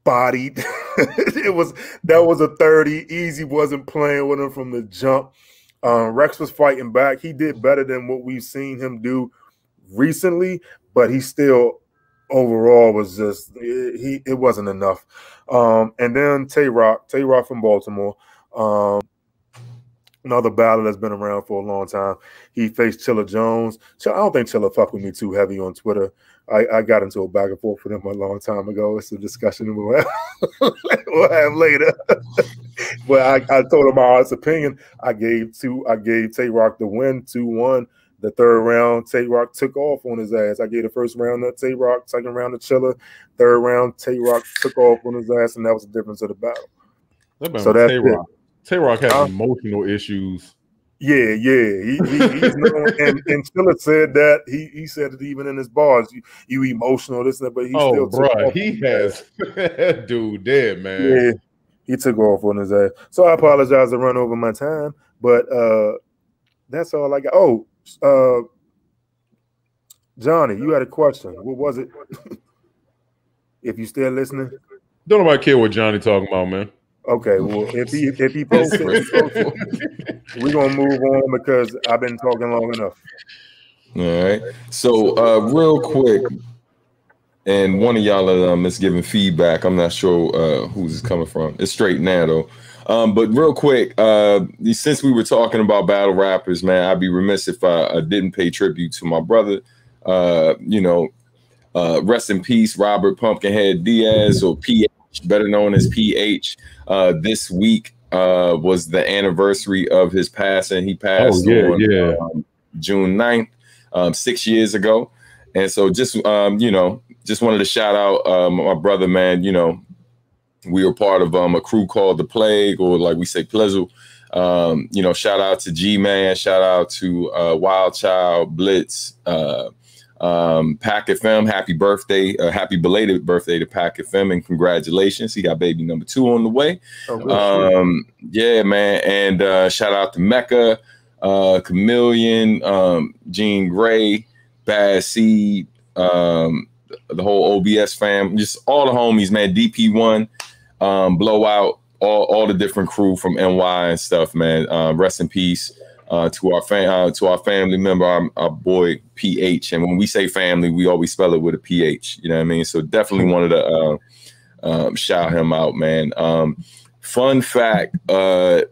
bodied. That was a 30. Easy wasn't playing with him from the jump. Rex was fighting back. He did better than what we've seen him do recently, but he's still overall was just it wasn't enough. And then Tay-Rock from Baltimore, another battle that's been around for a long time. He faced Chilla Jones. I don't think Chilla fucked with me too heavy on Twitter. I got into a back and forth with him a long time ago. It's a discussion we'll have later. But I told him my honest opinion. I gave Tay-Rock the win 2-1. The third round, Tay-Rock took off on his ass. I gave the first round to Tay-Rock, second round to Chilla, third round Tay-Rock took off on his ass, and that was the difference of the battle. So that's Tay-Rock. Tay-Rock has emotional issues. Yeah, he's known, and Chilla said that he said it even in his bars. You emotional, this and that, but he still took off. He has that dude dead, man. Yeah, he took off on his ass. So I apologize to run over my time, but that's all I got. Oh, Johnny, you had a question. What was it? If you still listening, don't nobody care what Johnny talking about, man. Okay, well, if he posts it, we're gonna move on because I've been talking long enough. All right. So real quick, and one of y'all is giving feedback. I'm not sure who's coming from. It's straight now though. But real quick, since we were talking about battle rappers, man, I'd be remiss if I didn't pay tribute to my brother. Rest in peace, Robert Pumpkinhead Diaz, or PH, better known as PH. This week was the anniversary of his passing. He passed on June 9th, 6 years ago. And so just wanted to shout out my brother, man. We were part of a crew called The Plague, or like we say, Plezzle. Shout out to G-Man, shout out to Wild Child, Blitz, Pack FM. Happy birthday, happy belated birthday to Pack FM, and congratulations. He got baby number 2 on the way. Yeah, man. And shout out to Mecca, Chameleon, Jean Grey, Bad Seed, the whole OBS fam, just all the homies, man. DP1, Blowout, all the different crew from NY and stuff, man. Rest in peace to our family member, our boy PH. And when we say family, we always spell it with a PH. You know what I mean? So definitely wanted to shout him out, man. Fun fact, like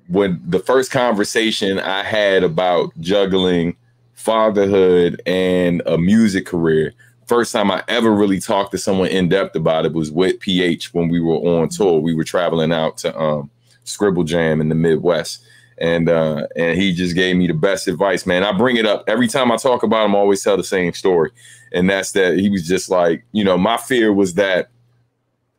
when the first conversation I had about juggling fatherhood and a music career, first time I ever really talked to someone in depth about it was with PH when we were on tour. We were traveling out to Scribble Jam in the Midwest, and he just gave me the best advice, man. I bring it up every time I talk about him. I always tell the same story, and that's that he was just like, my fear was that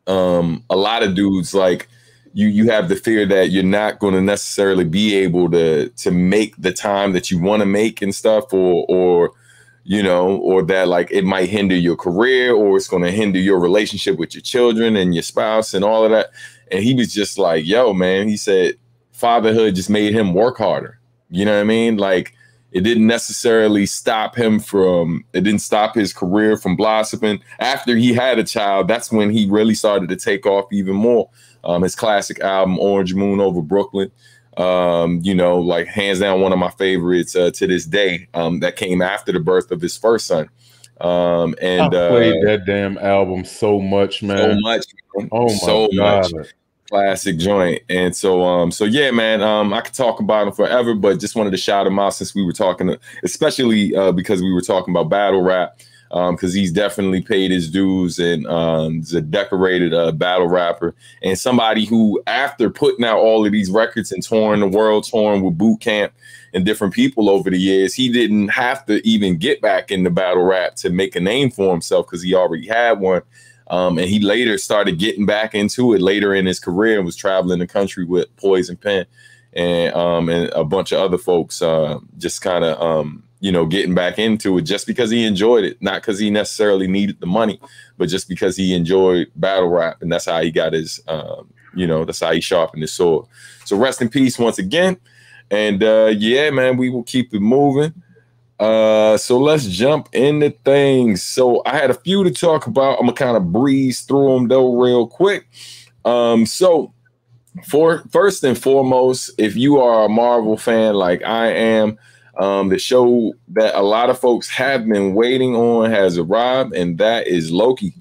a lot of dudes, like you have the fear that you're not going to necessarily be able to make the time that you want to make and stuff, or that like it might hinder your career, or it's going to hinder your relationship with your children and your spouse and all of that. And he was just like, yo, man, he said fatherhood just made him work harder. You know what I mean? Like it didn't necessarily stop him it didn't stop his career from blossoming. After he had a child, that's when he really started to take off even more. His classic album, Orange Moon Over Brooklyn, like hands down one of my favorites to this day, that came after the birth of his first son. And I played that damn album so much, man. So much. Oh my God. Much. Classic joint. And so yeah, man, I could talk about him forever, but just wanted to shout him out since we were talking, especially because we were talking about battle rap. Because he's definitely paid his dues, and is a decorated battle rapper, and somebody who, after putting out all of these records and touring the world, touring with Boot Camp and different people over the years, he didn't have to even get back into battle rap to make a name for himself because he already had one. And he later started getting back into it later in his career and was traveling the country with Poison Pen and a bunch of other folks, just kind of getting back into it just because he enjoyed it, not because he necessarily needed the money, but just because he enjoyed battle rap, and that's how he got his, that's how he sharpened his sword. So rest in peace once again, and yeah, man, we will keep it moving. So let's jump into things. So I had a few to talk about. I'm gonna kind of breeze through them though real quick. So first and foremost, if you are a Marvel fan like I am, The show that a lot of folks have been waiting on has arrived, and that is Loki.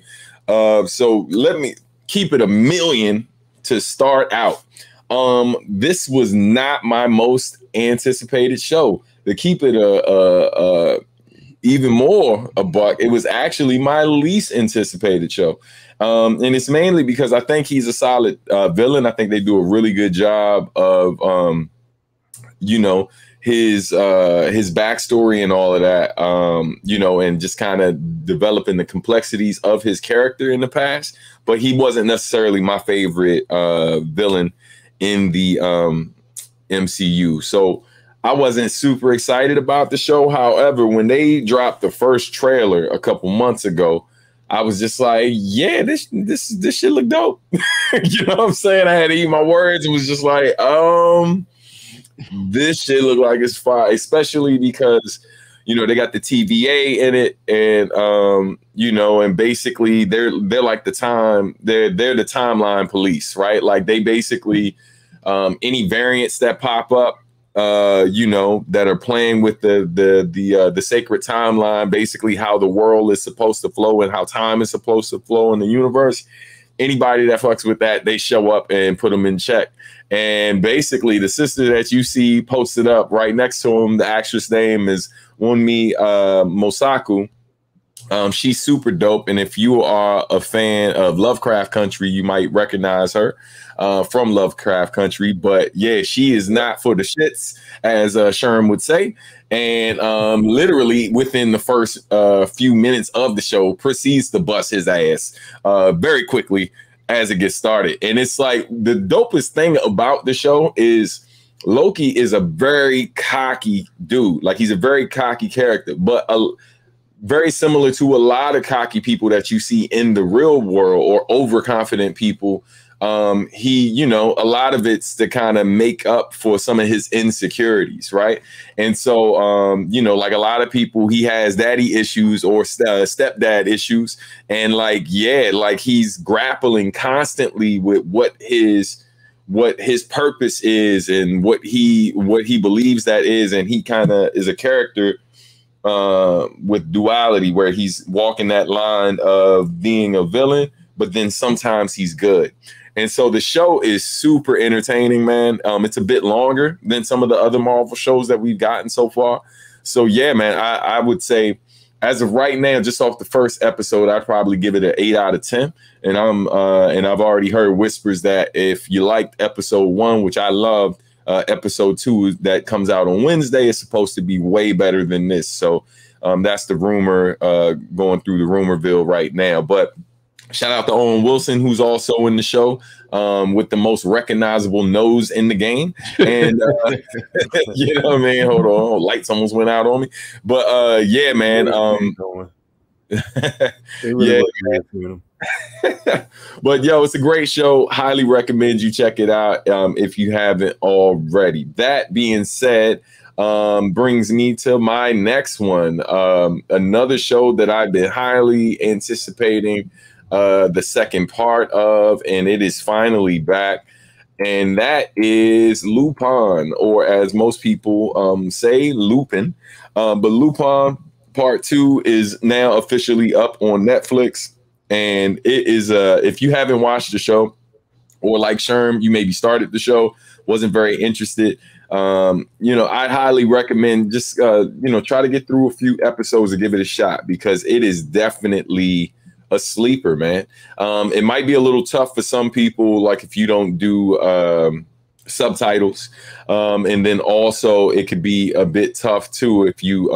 So let me keep it a million to start out. This was not my most anticipated show. To keep it even more a buck, it was actually my least anticipated show. And it's mainly because I think he's a solid villain. I think they do a really good job of, his backstory and all of that, and just kind of developing the complexities of his character in the past. But he wasn't necessarily my favorite villain in the MCU. So I wasn't super excited about the show. However, when they dropped the first trailer a couple months ago, I was just like, yeah, this shit look dope. You know what I'm saying? I had to eat my words. It was just like, this shit look like it's fire, especially because, they got the TVA in it, and and basically they're like the timeline police, right? Like they basically any variants that pop up, that are playing with the sacred timeline, basically how the world is supposed to flow and how time is supposed to flow in the universe. Anybody that fucks with that, they show up and put them in check. And basically, the sister that you see posted up right next to him, the actress name is Wunmi Mosaku. She's super dope. And if you are a fan of Lovecraft Country, you might recognize her from Lovecraft Country. But yeah, she is not for the shits, as Sherm would say. And literally within the first few minutes of the show, proceeds to bust his ass very quickly as it gets started. And it's like the dopest thing about the show is Loki is a very cocky dude. Like he's a very cocky character, but very similar to a lot of cocky people that you see in the real world, or overconfident people. He, a lot of it's to kind of make up for some of his insecurities, right? And so, like a lot of people, he has daddy issues or stepdad issues, and he's grappling constantly with what his purpose is and what he believes that is, and he kind of is a character with duality, where he's walking that line of being a villain, but then sometimes he's good. And so the show is super entertaining, man. It's a bit longer than some of the other Marvel shows that we've gotten so far. So yeah, man, I would say as of right now, just off the first episode, I'd probably give it an 8 out of 10. And I've already heard whispers that if you liked episode 1, which I loved, episode 2 that comes out on Wednesday is supposed to be way better than this. So that's the rumor going through the rumorville right now. But shout out to Owen Wilson, who's also in the show with the most recognizable nose in the game. And you know what I mean? Hold on, lights almost went out on me. But yeah, man. But yo, it's a great show. Highly recommend you check it out if you haven't already. That being said, brings me to my next one. Another show that I've been highly anticipating the second part of, and it is finally back, and that is Lupin, or as most people say, Lupin. But Lupin Part 2 is now officially up on Netflix, and it is if you haven't watched the show, or like Sherm, you maybe started the show, wasn't very interested, I'd highly recommend just try to get through a few episodes and give it a shot, because it is definitely a sleeper, man. It might be a little tough for some people, like if you don't do subtitles, and then also it could be a bit tough too if you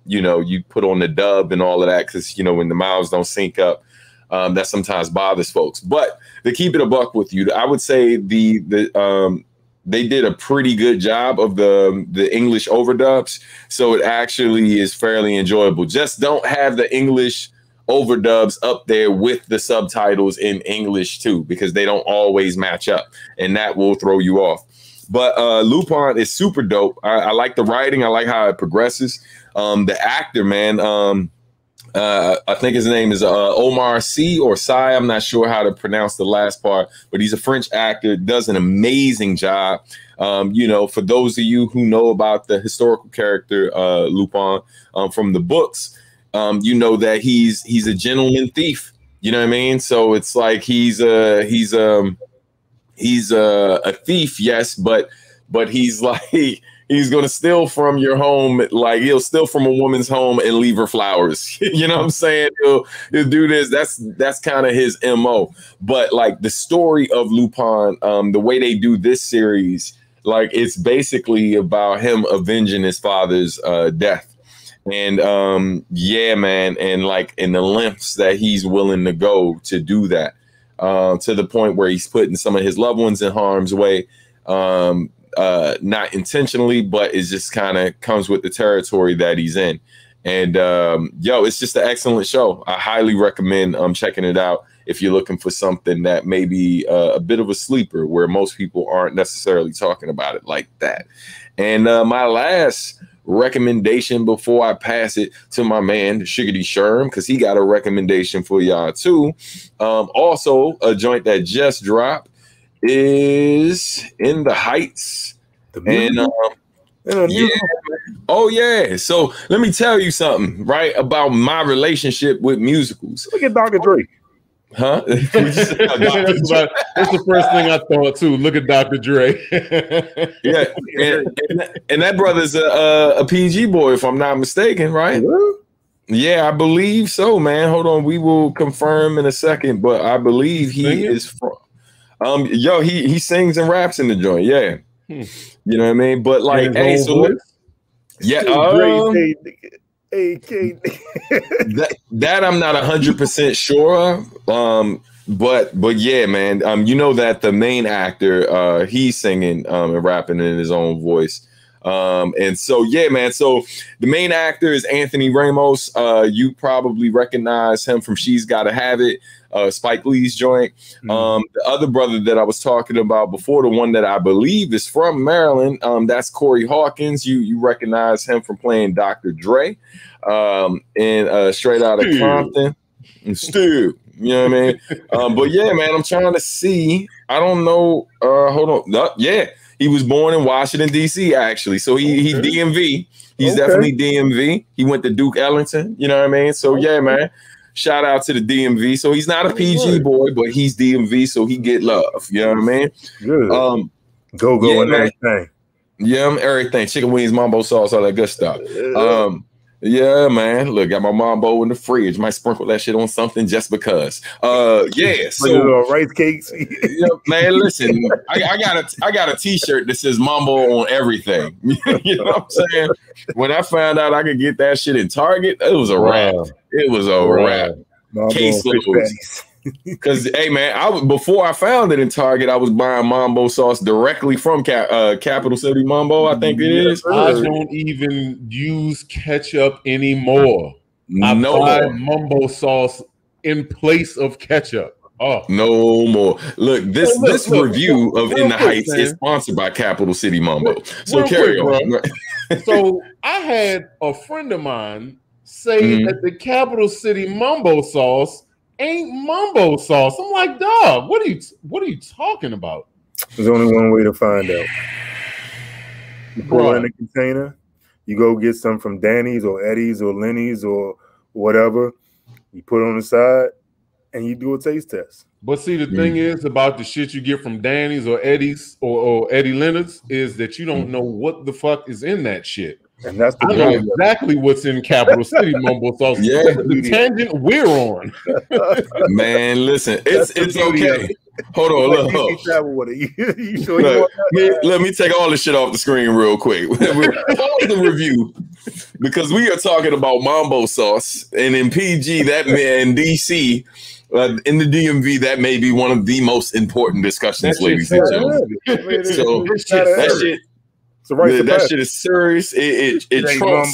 you put on the dub and all of that, because when the mouths don't sync up, that sometimes bothers folks. But to keep it a buck with you, I would say they did a pretty good job of the English overdubs, so it actually is fairly enjoyable. Just don't have the English overdubs up there with the subtitles in English too, because they don't always match up, and that will throw you off. But Lupin is super dope. I like the writing. I like how it progresses. The actor, man, I think his name is Omar Sy or Sy. I'm not sure how to pronounce the last part, but he's a French actor, does an amazing job. You know, for those of you who know about the historical character Lupin from the books, you know that he's a gentleman thief. You know what I mean? So it's like he's a thief, yes, but he's like he's gonna steal from your home, like he'll steal from a woman's home and leave her flowers. You know what I'm saying? He'll do this. That's kind of his MO. But like the story of Lupin, the way they do this series, like it's basically about him avenging his father's death. And yeah, man, and like in the lengths that he's willing to go to do that, to the point where he's putting some of his loved ones in harm's way. Not intentionally, but it just kind of comes with the territory that he's in. And yo, it's just an excellent show. I highly recommend checking it out if you're looking for something that may be a bit of a sleeper where most people aren't necessarily talking about it like that. And my last recommendation before I pass it to my man Shiggity Sherm, because he got a recommendation for y'all too. Also, a joint that just dropped is In the Heights. And yeah. Oh yeah. So let me tell you something, right, about my relationship with musicals. Look at Dr. Dre. Huh? That's the first thing I thought too. Look at Dr. Dre. Yeah, and that brother's a PG boy, if I'm not mistaken, right? Yeah, I believe so, man. Hold on, we will confirm in a second, but I believe he is from. Yo, he sings and raps in the joint. Yeah, you know what I mean. But like, hey, so look, yeah, that I'm not 100% sure of. But yeah, man. You know that the main actor, he's singing and rapping in his own voice. And so yeah, man. So the main actor is Anthony Ramos. You probably recognize him from She's Gotta Have It, Spike Lee's joint. The other brother that I was talking about before, the one that I believe is from Maryland, that's Corey Hawkins. You recognize him from playing Dr. Dre in Straight Outta Compton. And Stu, you know what I mean? But yeah, man, I'm trying to see. I don't know. Hold on. Yeah. He was born in Washington, D.C., actually. So he's DMV. He's definitely DMV. He went to Duke Ellington. You know what I mean? So, yeah, man. Shout out to the DMV. So he's not a PG boy, but he's DMV, so he get love. You know what I mean? Good. Go and everything. Yeah, everything. Chicken wings, mambo sauce, all that good stuff. Yeah, man. Look, got my mambo in the fridge. Might sprinkle that shit on something just because. Yeah. So rice cakes. Yeah, man. Listen, I got a T-shirt that says mambo on everything. You know what I'm saying? When I found out I could get that shit in Target, it was a wrap. It was a wrap. Case loads. Because hey, man, before I found it in Target, I was buying mambo sauce directly from Capital City Mambo. I think it is. I don't even use ketchup anymore. I buy mambo sauce in place of ketchup. Oh, no more. Look, this review of In the Heights is sponsored by Capital City Mambo. So carry on. So I had a friend of mine say that the Capital City Mambo sauce ain't mambo sauce. I'm like, dog, what are you talking about? There's only one way to find out. You pour it in a container, you go get some from Danny's or Eddie's or Lenny's or whatever, you put it on the side and you do a taste test. But see, the thing is about the shit you get from Danny's or Eddie's or Eddie Leonard's is that you don't know what the fuck is in that shit. And that's I know exactly what's in Capital City Mambo sauce. Yeah, the tangent we're on. Man, listen, it's okay. Hold on, let me take all this shit off the screen real quick. Pause the review because we are talking about mambo sauce, and in PG, that man, DC, in the DMV, that may be one of the most important discussions, ladies and gentlemen. So that shit. That shit is serious. It trumps.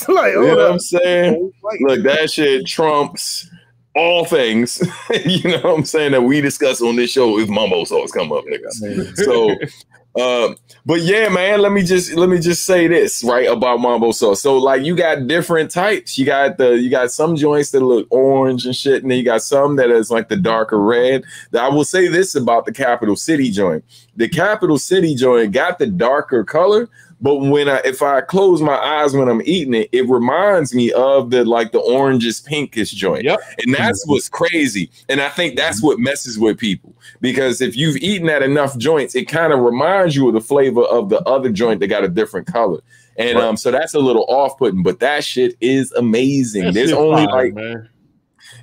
Like, you know what I'm saying? Look, that shit trumps all things. You know what I'm saying that we discuss on this show if mambo sauce come up, niggas. So But yeah, man, let me just say this right about Mambo sauce. So like you got different types. You got some joints that look orange and shit, and then you got some that is like the darker red. I will say this about the Capital City joint. The Capital City joint got the darker color, but if I close my eyes when I'm eating it, it reminds me of the orangish pinkish joint. Yep. And that's what's crazy. And I think that's what messes with people, because if you've eaten at enough joints, it kind of reminds you of the flavor of the other joint that got a different color. And so that's a little off-putting, but that shit is amazing. That There's shit only fire, man.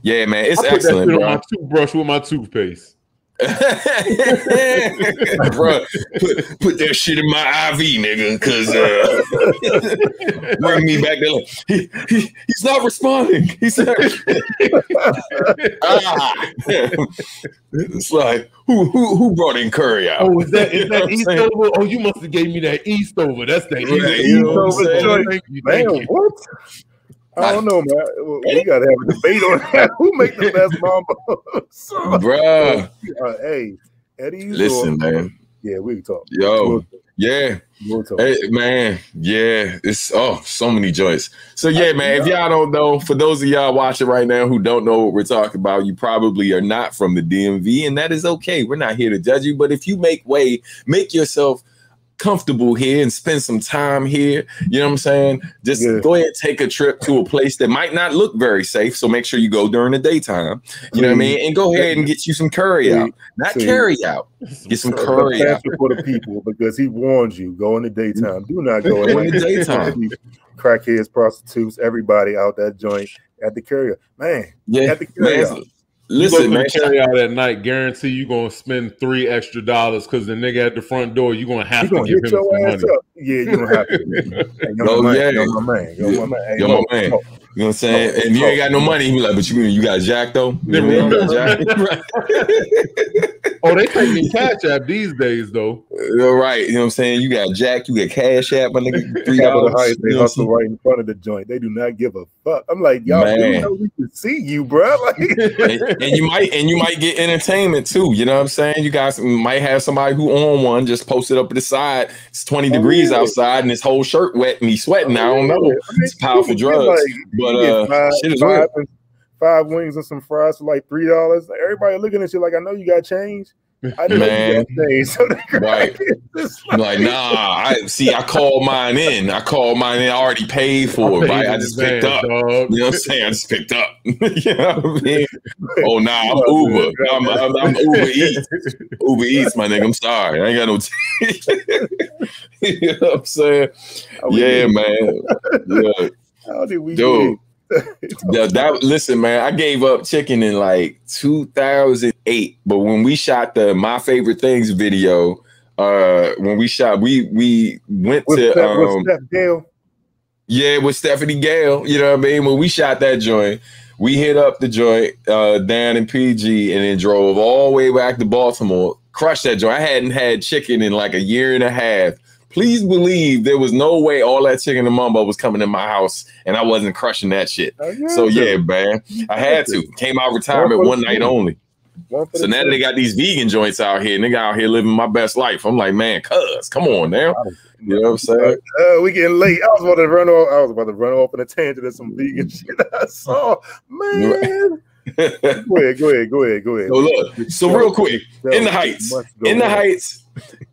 Yeah, man, it's I put excellent, that shit bro. on my toothbrush with my toothpaste. Bro, put that shit in my IV, nigga, because bring me back there. He's not responding. He's not. It's like who brought in curry out? Oh, is that Eastover? Oh, you must have gave me that Eastover. That's that Eastover joint. Man, what? I don't know, man. We gotta have a debate on that. Who makes the best mambo? Bruh. Hey, Eddie. Listen, man. Yeah, we can talk. Yo, yeah. We'll talk. Hey, man, yeah. It's so many joints. So yeah, man. If y'all don't know, for those of y'all watching right now who don't know what we're talking about, you probably are not from the DMV, and that is okay. We're not here to judge you, but if you make yourself comfortable here and spend some time here, you know what I'm saying? Just go ahead and take a trip to a place that might not look very safe. So make sure you go during the daytime. You know what I mean? And go ahead and get you some curry out. Not carry out. Get some curry out. For the people, because he warns you, go in the daytime. Do not go in the daytime. Crackheads, prostitutes, everybody out that joint at the carrier. Man, at the carrier. Listen, man, carry out at night. Guarantee you gonna spend $3 extra because the nigga at the front door, you gonna have to give him some money. Up. Yeah, you gonna have to. Yo, my man. You know what I'm saying? And you ain't got no money, he be like, but you got Jack though. You know what I mean? Oh, they taking Cash App these days though. You're right. You know what I'm saying? You got Jack, you got Cash App, my nigga. $3. They hustle right in front of the joint. They do not give a fuck. I'm like, y'all know we can see you, bro. Like, and you might get entertainment too. You know what I'm saying? You guys might have somebody who on one just posted up to the side. It's 20 degrees outside and his whole shirt wet and he's sweating. I don't know. It's powerful drugs. But shit is real. 5 wings and some fries for like $3. Everybody looking at you like, I know you got change. I didn't know you got change. So right. I'm like, nah. I called mine in. I already paid for it. Right. I just picked up. Dog. You know what I'm saying? I just picked up. You know what I mean? Oh, nah. I'm Uber. I'm Uber Eats. Uber Eats, my nigga. I'm sorry. I ain't got no. You know what I'm saying? Yeah, man. Yeah. How did we do? Listen, man, I gave up chicken in like 2008, but when we shot the My Favorite Things video, when we went with Steph Gale. Yeah, with Stephanie Gale, you know what I mean? When we shot that joint, we hit up the joint down in PG and then drove all the way back to Baltimore, crushed that joint. I hadn't had chicken in like a year and a half. Please believe there was no way all that chicken and mumbo was coming in my house and I wasn't crushing that shit. So yeah, man, I had to. Came out retirement one night only. So now that they got these vegan joints out here, nigga out here living my best life. I'm like, man, come on now. You know what I'm saying? We getting late. I was about to run off in a tangent of some vegan shit I saw. Man. Go ahead. So real quick, In the Heights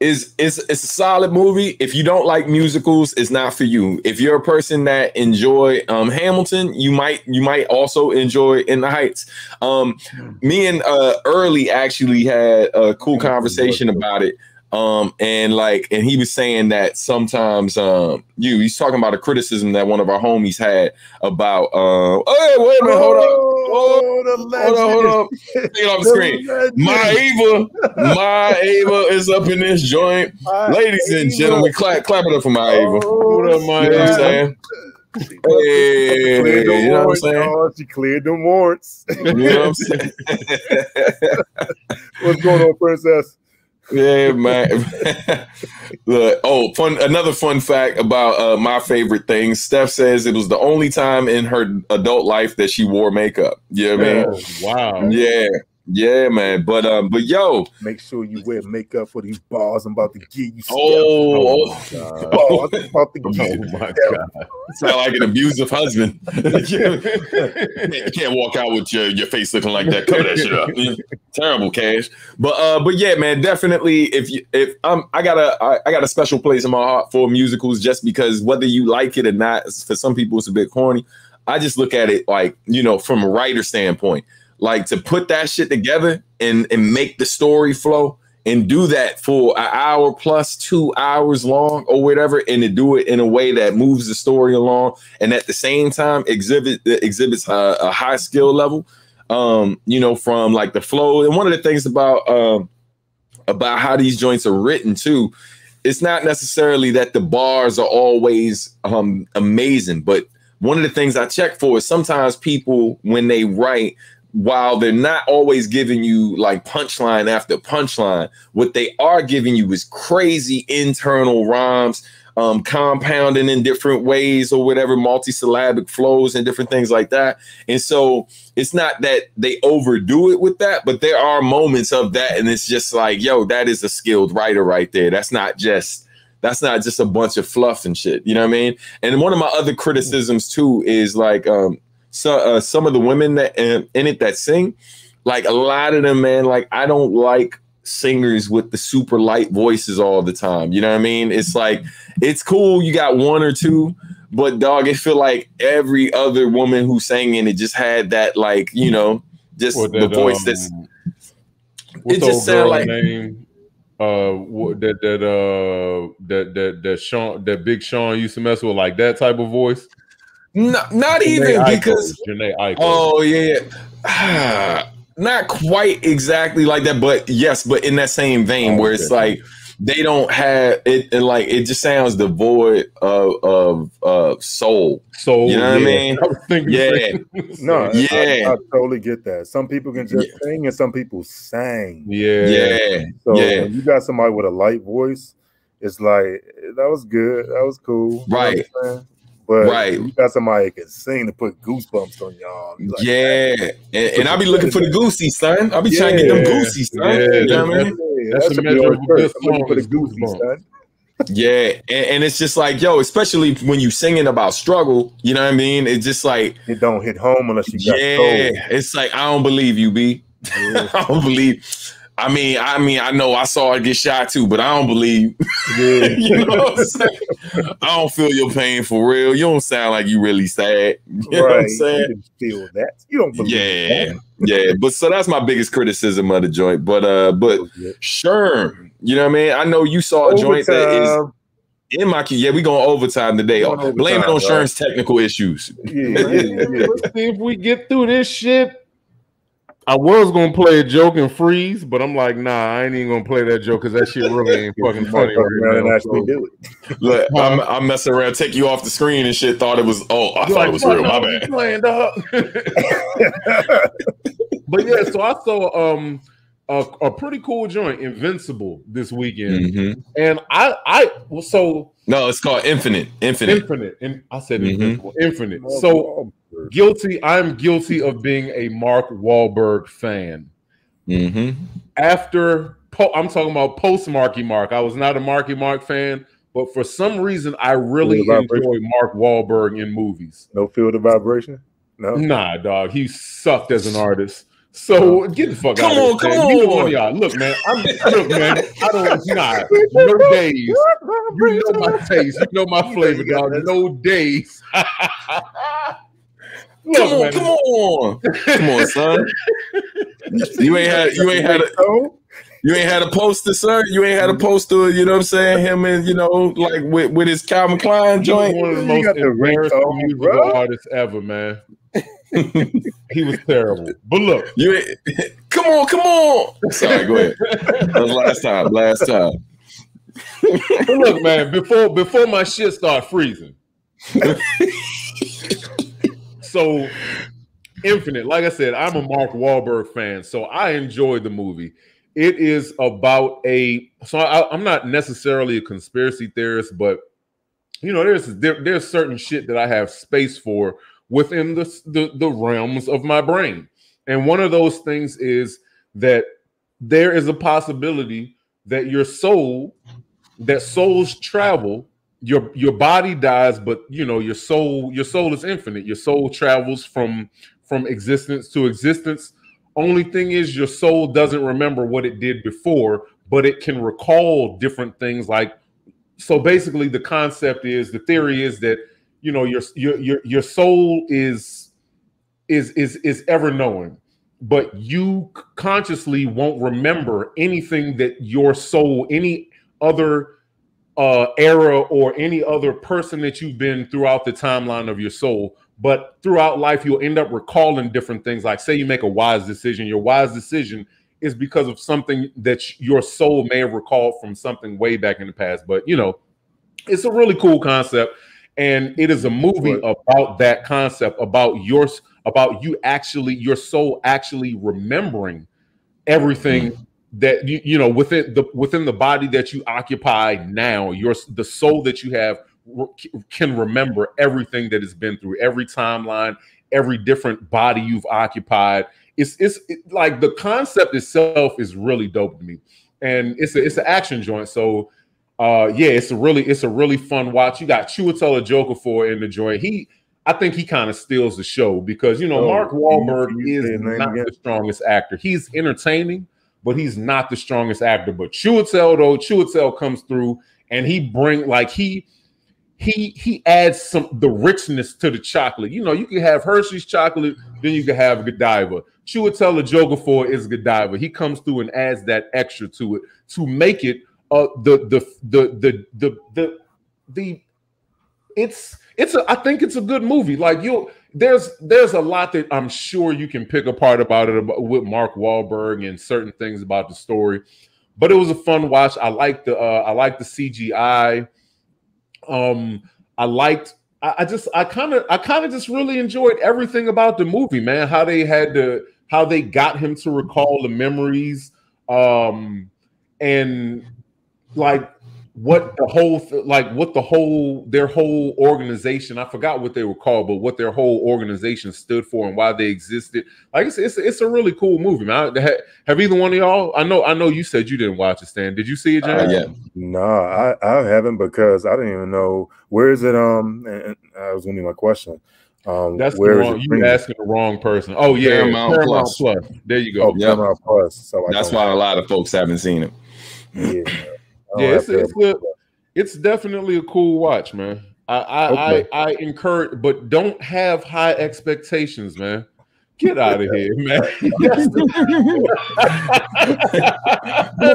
is a solid movie. If you don't like musicals, it's not for you. If you're a person that enjoy Hamilton, you might also enjoy In the Heights. Me and Early actually had a cool conversation about it. And he was saying that sometimes he's talking about a criticism that one of our homies had about hey, wait a minute, hold up. Take it off the screen. My Ava is up in this joint. Ladies and gentlemen, clap it up for my Ava. What up, my Ava? You know what I'm saying? Hey, you know what I'm saying? She cleared the warrants. You know what I'm saying? What's going on, princess? Yeah, man. Another fun fact about My Favorite Things. Steph says it was the only time in her adult life that she wore makeup. You know what I mean? Wow. Yeah. Yeah, man. But yo, make sure you wear makeup for these bars I'm about to give you. Oh bars I'm about to give you. Oh my God. Sound like an abusive husband. You can't walk out with your face looking like that. Cover that shit up. Terrible, Cash. But yeah, man, definitely. I got a special place in my heart for musicals, just because whether you like it or not, for some people it's a bit corny. I just look at it like, from a writer standpoint. Like, to put that shit together and make the story flow and do that for an hour plus 2 hours long or whatever, and to do it in a way that moves the story along and at the same time exhibits a high skill level, from like the flow. And one of the things about how these joints are written too, it's not necessarily that the bars are always amazing, but one of the things I check for is sometimes people, when they write, while they're not always giving you like punchline after punchline, what they are giving you is crazy internal rhymes, compounding in different ways or whatever, multisyllabic flows and different things like that. And so it's not that they overdo it with that, but there are moments of that. And it's just like, yo, that is a skilled writer right there. That's not just a bunch of fluff and shit. You know what I mean? And one of my other criticisms too is like, so some of the women that in it that sing, like a lot of them, man, like I don't like singers with the super light voices all the time. You know what I mean? It's like, it's cool, you got one or two, but dog, it feel like every other woman who sang in it just had that, like, just the voice that's it just sounded like name? That Big Sean used to mess with, like that type of voice. Not even because Janae Aiko. Oh yeah, not quite exactly like that, but yes, but in that same vein, where it's like they don't have it, and like it just sounds devoid of soul. You know what I mean? I totally get that. Some people can just sing, and some people sang. So when you got somebody with a light voice, it's like that was good, that was cool, right? You know what I'm saying? But you got somebody that can sing to put goosebumps on y'all. Like, and I be looking for the goosey, son. I be trying to get them goosey, son. You know what I mean? That's a measure of a good song for the goosey, son. Yeah, and it's just like, yo, especially when you singing about struggle, you know what I mean? It's just like it don't hit home unless you got soul. It's like, I don't believe you, B. I don't believe. I mean, I know I saw her get shot too, but I don't believe. You know what I'm saying? I don't feel your pain for real. You don't sound like you really sad. You know what I'm saying? You feel that. You don't believe that. Yeah. But so that's my biggest criticism of the joint. But Sherm, you know what I mean? I know you saw a joint that is in my key. Yeah, we going overtime today. Blame it on Sherm's technical issues. Let's see if we get through this shit. I was gonna play a joke and freeze, but I'm like, nah, I ain't even gonna play that joke because that shit really ain't fucking funny. Do it. Look, I'm messing around, take you off the screen and shit. Thought it was. Oh, I thought it was real. My bad. Playing, dog. But yeah, so I saw a pretty cool joint, Invincible, this weekend, and no, it's called Infinite, and I said Invincible, Infinite. So. I'm guilty of being a Mark Wahlberg fan. After I'm talking about post Marky Mark. I was not a Marky Mark fan, but for some reason I really enjoy Mark Wahlberg in movies. No Feel the Vibration? No. Nah, dog. He sucked as an artist. So get the fuck out of here. Come on. Y'all. Look, man. I don't no days. You know my taste. You know my flavor, dog. No days. Come on, son. You ain't had a poster, sir. You ain't had a poster. You know what I'm saying? Him and like with his Calvin Klein joint. One of the most embarrassing musical artists ever, man. He was terrible. But look, come on. Sorry, go ahead. That was last time. But look, man. Before my shit start freezing. So, Infinite, like I said, I'm a Mark Wahlberg fan, so I enjoyed the movie. It is about I'm not necessarily a conspiracy theorist, but there's certain shit that I have space for within the realms of my brain. And one of those things is that there is a possibility that souls travel. Your body dies, but your soul is infinite. Your soul travels from existence to existence. Only thing is, your soul doesn't remember what it did before, but it can recall different things. Like, so basically, the theory is that your soul is ever knowing, but you consciously won't remember anything that your soul, any other era or any other person that you've been throughout the timeline of your soul. But throughout life, you'll end up recalling different things. Like, say you make a wise decision. Your wise decision is because of something that your soul may have recalled from something way back in the past. But it's a really cool concept, and it is a movie about that concept, about your soul actually remembering everything that within the body that you occupy now. The soul that you have can remember everything that has been through, every timeline, every different body you've occupied. It's like the concept itself is really dope to me, and it's an action joint. So it's a really fun watch. You got Chiwetel Ejiofor in the joint. I think he kind of steals the show because Mark Wahlberg is not the strongest actor. He's entertaining, but he's not the strongest actor. But Chiwetel comes through, and he adds the richness to the chocolate. You can have Hershey's chocolate, then you can have Godiva. Chiwetel Ejiofor is Godiva. He comes through and adds that extra to it to make it I think it's a good movie. Like there's a lot that I'm sure you can pick apart about it with Mark Wahlberg and certain things about the story, but it was a fun watch. I liked the CGI. I kind of just really enjoyed everything about the movie, man. How they got him to recall the memories, and like their whole organization. I forgot what they were called, but what their whole organization stood for and why they existed. Like it's a really cool movie, man. Have either one of y'all? I know you said you didn't watch it, Stan. Did you see it, James? Yeah. No, I haven't, because I didn't even know where is it. And that was gonna be my question. That's you asking the wrong person. Oh yeah, Paramount Plus. There you go. Paramount Plus. So that's why a lot of folks haven't seen it. Yeah, it's definitely a cool watch, man. I encourage, but don't have high expectations, man. Get out of here, man.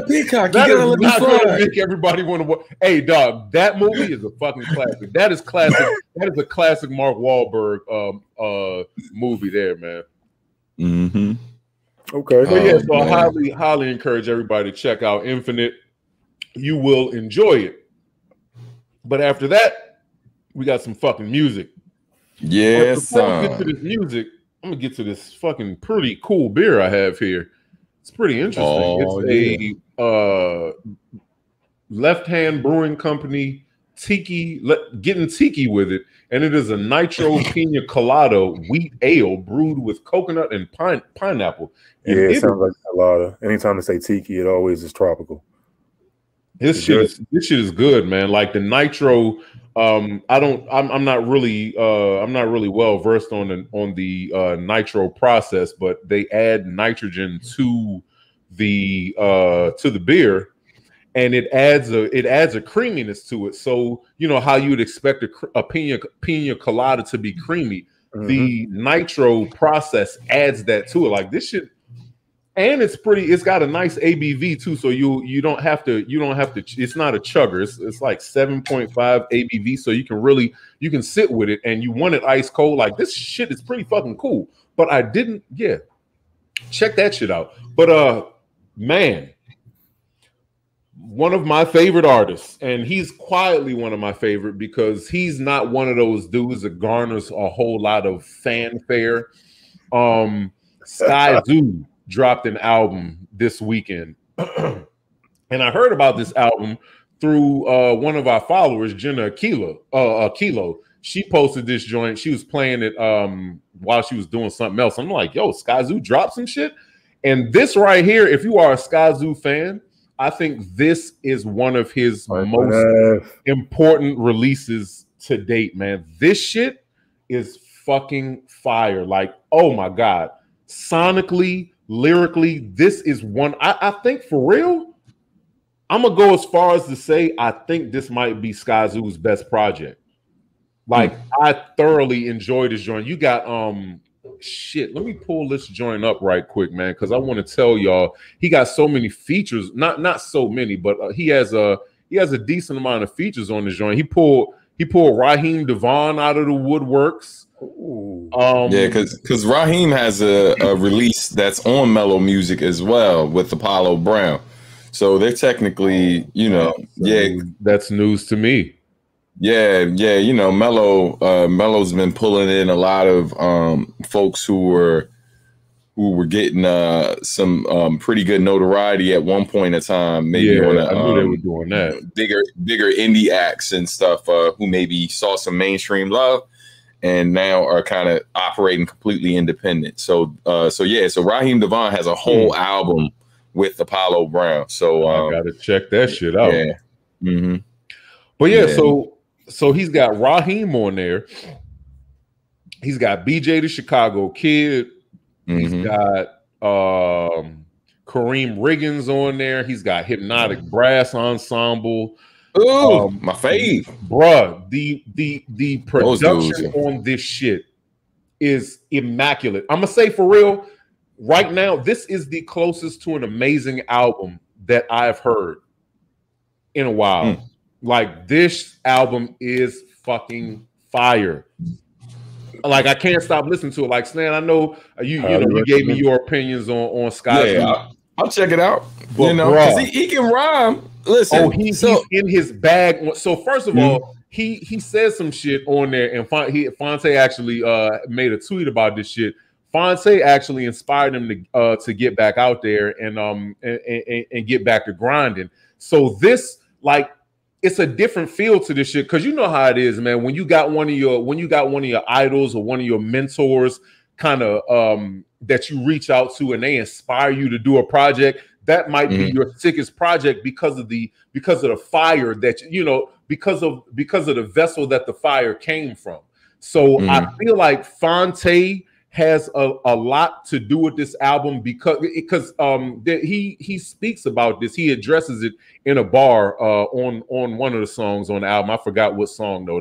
Peacock, that is not going to make everybody want to watch. Hey, dog, that movie is a fucking classic. That is classic. That is a classic Mark Wahlberg movie there, man. Mm-hmm. Okay. So I highly encourage everybody to check out Infinite. You will enjoy it. But after that, we got some fucking music. Yes. Before we get to this music, I'm gonna get to this fucking pretty cool beer I have here. It's pretty interesting. It's a Left Hand Brewing Company getting tiki with it, and it is a nitro pina colada wheat ale brewed with coconut and pineapple. And it sounds like colada. Anytime they say tiki, it always is tropical. This shit is good, man. Like the nitro, I'm not really well versed on the nitro process, but they add nitrogen to the beer, and it adds a creaminess to it. So how you would expect a pina colada to be creamy. Mm-hmm. The nitro process adds that to it. Like this shit. And it's got a nice ABV too, so you don't have to it's not a chugger. It's like 7.5 ABV, so you can sit with it, and you want it ice cold. Like this shit is pretty fucking cool. But check that shit out. But man, one of my favorite artists, and he's quietly one of my favorite because he's not one of those dudes that garners a whole lot of fanfare. Skyzoo dropped an album this weekend, and I heard about this album through one of our followers, Jenna Kilo. She posted this joint. She was playing it while she was doing something else. I'm like, yo, Skyzoo dropped some shit, And this right here, if you are a Skyzoo fan, I think this is one of his most important releases to date, man. This shit is fucking fire. Like, oh my God. Sonically, lyrically, this is one. I think for real, I'm going to go as far as to say I think this might be Skyzoo's best project. Like, I thoroughly enjoyed this joint. You got, shit, let me pull this joint up right quick, man, because I want to tell y'all he got so many features. Not so many, but he has a decent amount of features on this joint. He pulled Raheem Devon out of the woodworks. Yeah, because Raheem has a release that's on Mellow Music as well with Apollo Brown. So they're technically, that's news to me. Yeah, Mello's been pulling in a lot of folks who were getting some pretty good notoriety at one point in time. Maybe I knew they were doing that. Bigger indie acts and stuff who maybe saw some mainstream love and now are kind of operating completely independent. So Raheem Devon has a whole album with Apollo Brown. So I gotta check that shit out. Yeah. Mm-hmm. But so he's got Raheem on there. He's got BJ the Chicago Kid. He's got Kareem Riggins on there. He's got Hypnotic Brass Ensemble. Ooh, my fave. Bruh, the production on this shit is immaculate. I'm gonna say for real, right now, this is the closest to an amazing album that I've heard in a while. Like, this album is fucking fire. Like, I can't stop listening to it. Like, Stan, I know you gave me your opinions on Skyzoo. Yeah, I'll check it out. But, because he can rhyme. Listen, he's in his bag. So first of all, he says some shit on there, and Fonte actually made a tweet about this shit. Fonte actually inspired him to get back out there and get back to grinding. So this, like, it's a different feel to this shit, because you know how it is, man. When you got one of your idols or one of your mentors kind of that you reach out to and they inspire you to do a project, that might be your sickest project because of the fire that because of the vessel that the fire came from. So I feel like Fonte has a lot to do with this album because he speaks about this. He addresses it in a bar on one of the songs on the album. I forgot what song though.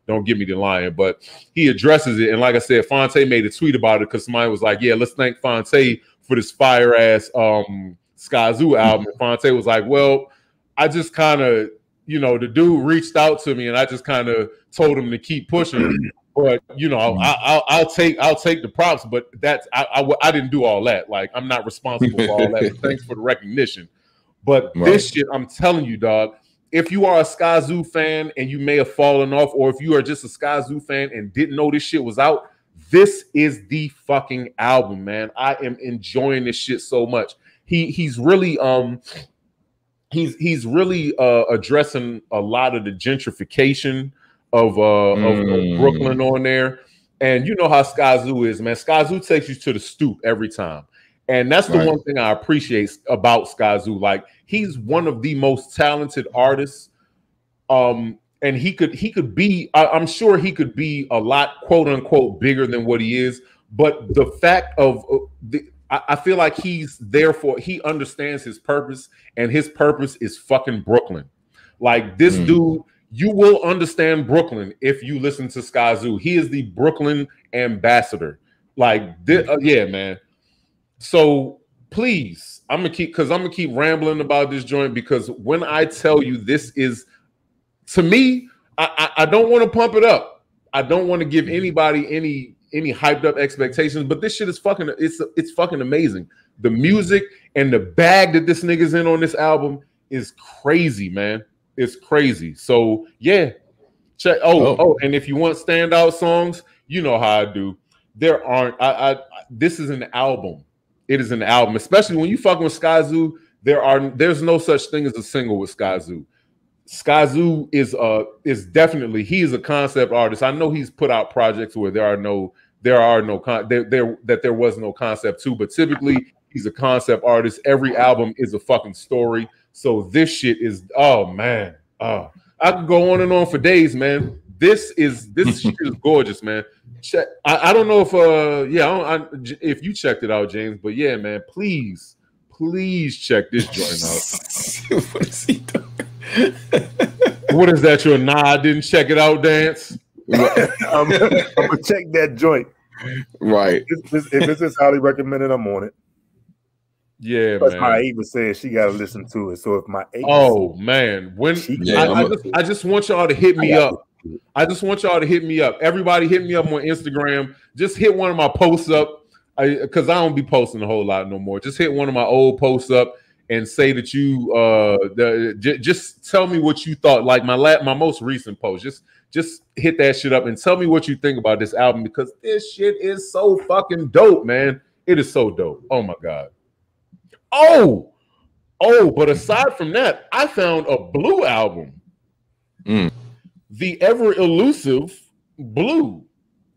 Don't give me the line, but he addresses it. And like I said, Fonte made a tweet about it because somebody was like, "Yeah, let's thank Fonte for this fire ass Skyzoo album." And Fonte was like, "Well, I just kind of, the dude reached out to me and I just kind of told him to keep pushing." But I'll take the props, but that's I didn't do all that. Like, I'm not responsible for all that. But thanks for the recognition. But this shit, I'm telling you, dog. If you are a Skyzoo fan and you may have fallen off, or if you are just a Skyzoo fan and didn't know this shit was out, this is the fucking album, man. I am enjoying this shit so much. He's really addressing a lot of the gentrification of Brooklyn on there. And you know how Skyzoo is, man. Skyzoo takes you to the stoop every time. And that's the one thing I appreciate about Skyzoo. Like, he's one of the most talented artists. And he could be, I'm sure he could be a lot, quote unquote, bigger than what he is. But the fact of I feel like he understands his purpose, and his purpose is fucking Brooklyn. Like, this dude, you will understand Brooklyn if you listen to Skyzoo. He is the Brooklyn ambassador. Like, yeah, man. So please, I'm gonna keep rambling about this joint, because when I tell you this is, to me, I don't want to pump it up. I don't want to give anybody any hyped up expectations, but this shit is it's fucking amazing. The music and the bag that this nigga's in on this album is crazy, man. It's crazy. So yeah, check. And if you want standout songs, you know how I do. There aren't. This is an album. It is an album, especially when you fucking with Skyzoo. There's no such thing as a single with Skyzoo. Skyzoo is definitely, he is a concept artist. I know he's put out projects where there was no concept to, but typically He's a concept artist. Every album is a fucking story. So this shit is, oh man, I could go on and on for days, man. This shit is gorgeous, man. Check. I don't know if if you checked it out, James, but yeah, man, please check this joint out. What is he doing? What is that? Your I didn't check it out dance? I'm gonna check that joint. Right. If this is highly recommended, I'm on it. Yeah, but man. my Ava said she got to listen to it. So if my Ava man, when I just want y'all to hit me up. I just want y'all to hit me up. Everybody hit me up on Instagram. Just hit one of my posts up because I don't be posting a whole lot no more. Just hit one of my old posts up and say that you just tell me what you thought. Like my most recent post. Just hit that shit up and tell me what you think about this album because this shit is so fucking dope, man. It is so dope. Oh my god. Oh, but aside from that, I found a Blue album. The ever elusive Blue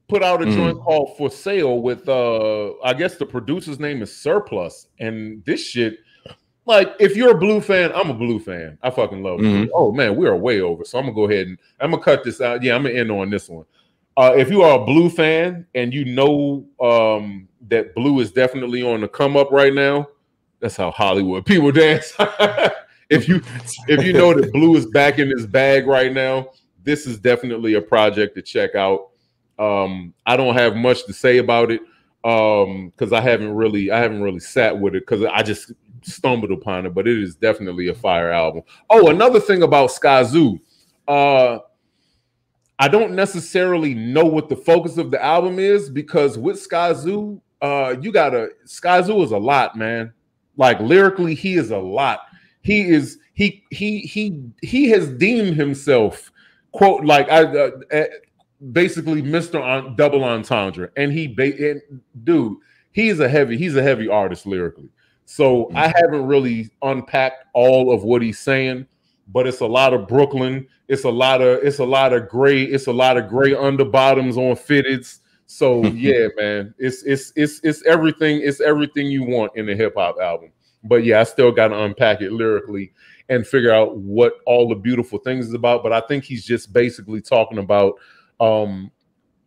put out a joint called For Sale with I guess the producer's name is Surplus. And this shit, like, if you're a Blue fan, I'm a Blue fan. I fucking love it. Oh man, we are way over. So I'm gonna go ahead and I'm gonna cut this out. Yeah, I'm gonna end on this one. If you are a Blue fan and you know that Blue is definitely on the come up right now, that's how Hollywood people dance. If you know that Blue is back in his bag right now, this is definitely a project to check out. I don't have much to say about it because I haven't really sat with it because I just stumbled upon it, but it is definitely a fire album. Oh, another thing about Skyzoo. I don't necessarily know what the focus of the album is because with Skyzoo, Skyzoo is a lot, man. Like lyrically, he is a lot. He has deemed himself, quote, like basically Mr. Double Entendre, and dude, he's a heavy artist lyrically. So I haven't really unpacked all of what he's saying, but it's a lot of Brooklyn. It's a lot of gray underbottoms on fitteds. So yeah, man, it's everything. It's everything you want in a hip hop album. But yeah, I still got to unpack it lyrically and figure out what all the beautiful things is about. But I think he's just basically talking about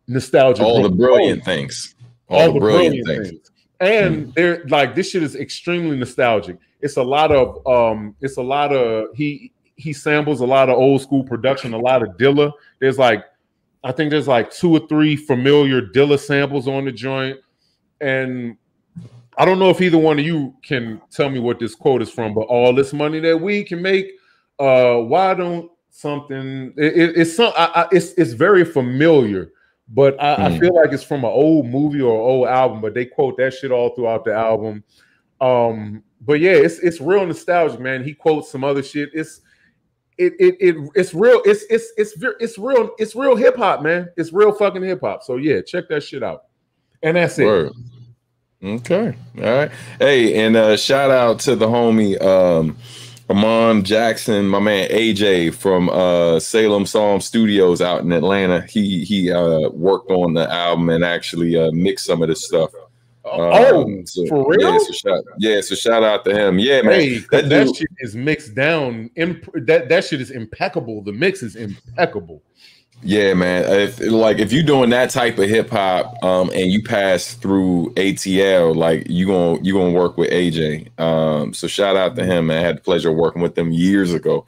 nostalgia, all the brilliant things, all the brilliant things. And they're like, this shit is extremely nostalgic. It's a lot of he samples a lot of old school production, a lot of Dilla. I think there's like 2 or 3 familiar Dilla samples on the joint. And I don't know if either one of you can tell me what this quote is from, but all this money that we can make, why don't something? It's very familiar, but I feel like it's from an old movie or old album. But they quote that shit all throughout the album. But yeah, it's real nostalgic, man. He quotes some other shit. It's real. It's real hip hop, man. It's real fucking hip hop. So yeah, check that shit out. And that's it. Word. Okay. All right. Hey, and shout out to the homie Amon Jackson, my man AJ from Salem Psalm Studios out in Atlanta. He worked on the album and actually mixed some of this stuff. So, for real? So shout out to him. Yeah, man. Hey, that shit is mixed down. That shit is impeccable. The mix is impeccable. Yeah, man. If you're doing that type of hip hop, and you pass through ATL, like you gonna work with AJ. So shout out to him, man. I had the pleasure of working with them years ago.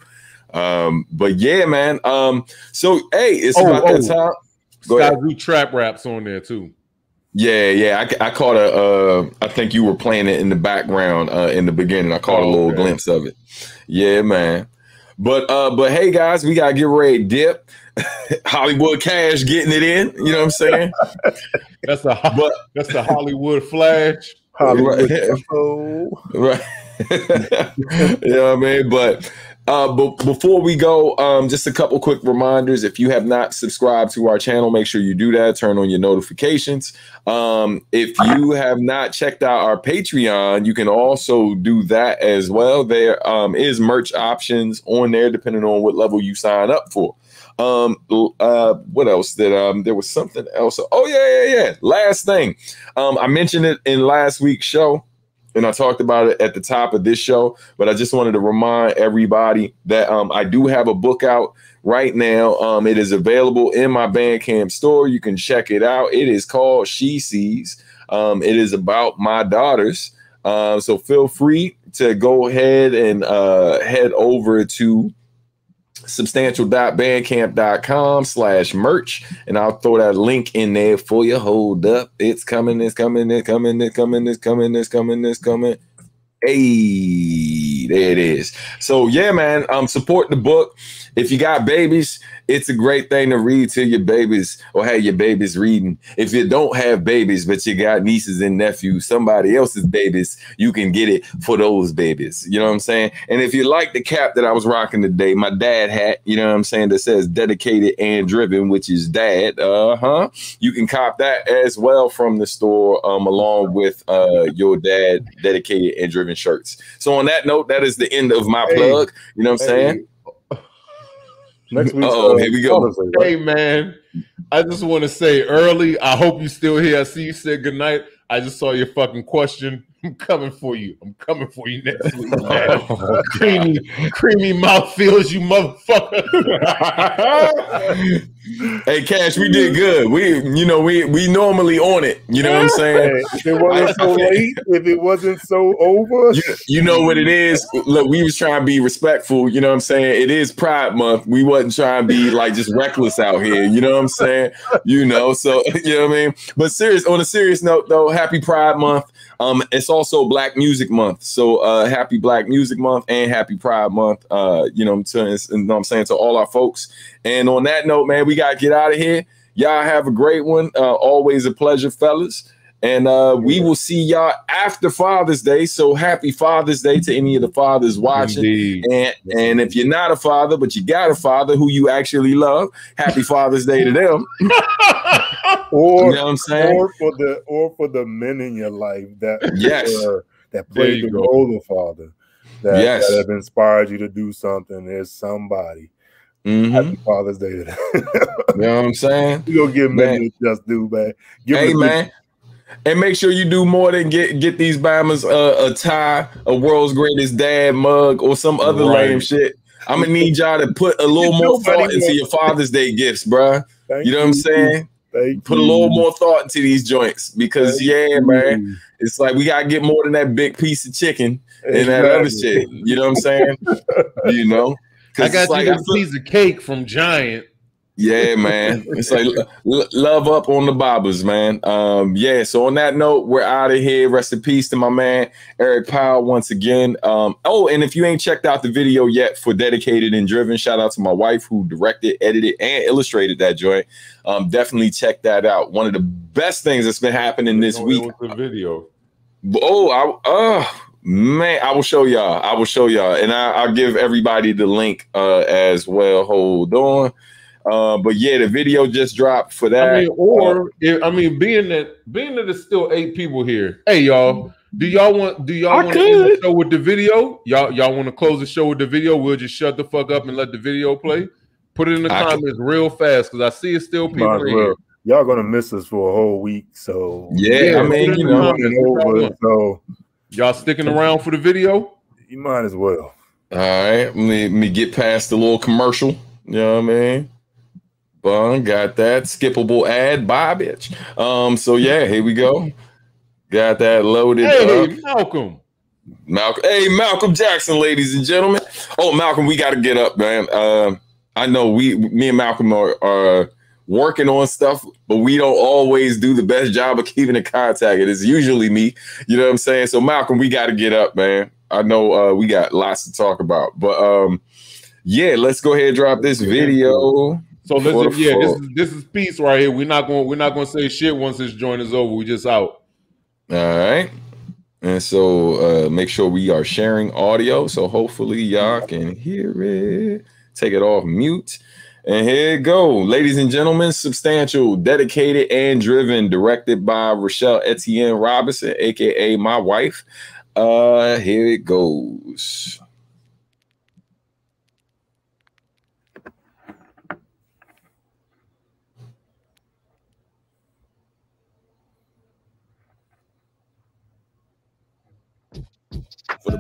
But yeah, man. So hey, it's about that time. Skyzoo trap raps on there too. Yeah. I caught I think you were playing it in the background in the beginning. I caught a little glimpse of it. Yeah, man. But hey guys, we gotta get ready to dip. Hollywood Cash getting it in, you know what I'm saying? That's the Hollywood Flash. Hollywood right. You know what I mean? But before we go, just a couple quick reminders. If you have not subscribed to our channel, make sure you do that. Turn on your notifications. If you have not checked out our Patreon, you can also do that as well. There is merch options on there depending on what level you sign up for. What else did there was something else. Oh yeah. Last thing. I mentioned it in last week's show. and I talked about it at the top of this show, but I just wanted to remind everybody that I do have a book out right now. It is available in my Bandcamp store. You can check it out. It is called She Sees. It is about my daughters. So feel free to go ahead and head over to substantial.bandcamp.com/merch, and I'll throw that link in there for you. Hold up. It's coming. Hey, there it is. So yeah, man, support the book. If you got babies, it's a great thing to read to your babies or have your babies reading. If you don't have babies, but you got nieces and nephews, somebody else's babies, you can get it for those babies. You know what I'm saying? And if you like the cap that I was rocking today, my dad hat, you know what I'm saying, that says dedicated and driven, which is dad. You can cop that as well from the store, along with your dad dedicated and driven shirts. So on that note, that is the end of my plug. You know what I'm saying? Next week. Here we go. Hey, man, I just want to say early, I hope you're still here. I see you said good night. I just saw your fucking question. I'm coming for you. I'm coming for you next week, man. creamy mouth feels, you motherfucker. Hey, Cash, we did good. We normally on it. You know what I'm saying? Hey, if it wasn't so late, if it wasn't so over, you know what it is. Look, we was trying to be respectful. You know what I'm saying? It is Pride Month. We wasn't trying to be like just reckless out here. You know what I'm saying? So you know what I mean. But on a serious note, though, happy Pride Month. It's also Black Music Month. So happy Black Music Month and happy Pride Month. You know what I'm saying, to all our folks. And on that note, man, we got to get out of here. Y'all have a great one. Always a pleasure, fellas. And we will see y'all after Father's Day. So happy Father's Day to any of the fathers watching. Indeed. And if you're not a father, but you got a father who you actually love, happy Father's Day to them. Or, you know what I'm saying? Or for the men in your life that played the go. role of father, that have inspired you to do something. There's somebody. Happy Father's Day to them. You know what I'm saying? You gonna give men just do, man. Man. And make sure you do more than get these Bammers a tie, a World's Greatest Dad mug, or some other lame shit. I'm gonna need y'all to put a little more thought into your Father's Day gifts, bruh. You know what I'm saying? Put a little more thought into these joints because man, it's like we gotta get more than that big piece of chicken and that other shit. You know what I'm saying? You know, I got you a piece of cake from Giant. Yeah, man. It's like love up on the Bobbers, man. So on that note, we're out of here. Rest in peace to my man Eric Powell once again. And if you ain't checked out the video yet for Dedicated and Driven, shout out to my wife who directed, edited, and illustrated that joint. Definitely check that out. One of the best things that's been happening this week. The video. Man, I will show y'all. And I'll give everybody the link as well. Hold on. But yeah, the video just dropped for that. Being that there's still 8 people here. Hey, y'all, do y'all want to end the show with the video? Y'all want to close the show with the video? We'll just shut the fuck up and let the video play. Put it in the comments real fast because I see it's still people in here. Y'all gonna miss us for a whole week, so so y'all sticking around for the video? You might as well. All right, let me get past the little commercial. You know what I mean? Got that skippable ad. Bye, bitch. So yeah, here we go. Got that loaded up. Malcolm Jackson, ladies and gentlemen. Oh, Malcolm, we got to get up, man. I know me and Malcolm are working on stuff, but we don't always do the best job of keeping in contact. It is usually me. You know what I'm saying? So Malcolm, we got to get up, man. I know we got lots to talk about, but let's go ahead and drop this video. So this is peace right here. We're not gonna say shit once this joint is over. We just out. All right. And so make sure we are sharing audio. So hopefully y'all can hear it. Take it off mute. And here it go. Ladies and gentlemen, Substantial, Dedicated and Driven, directed by Rochelle Etienne Robinson, aka my wife. Here it goes.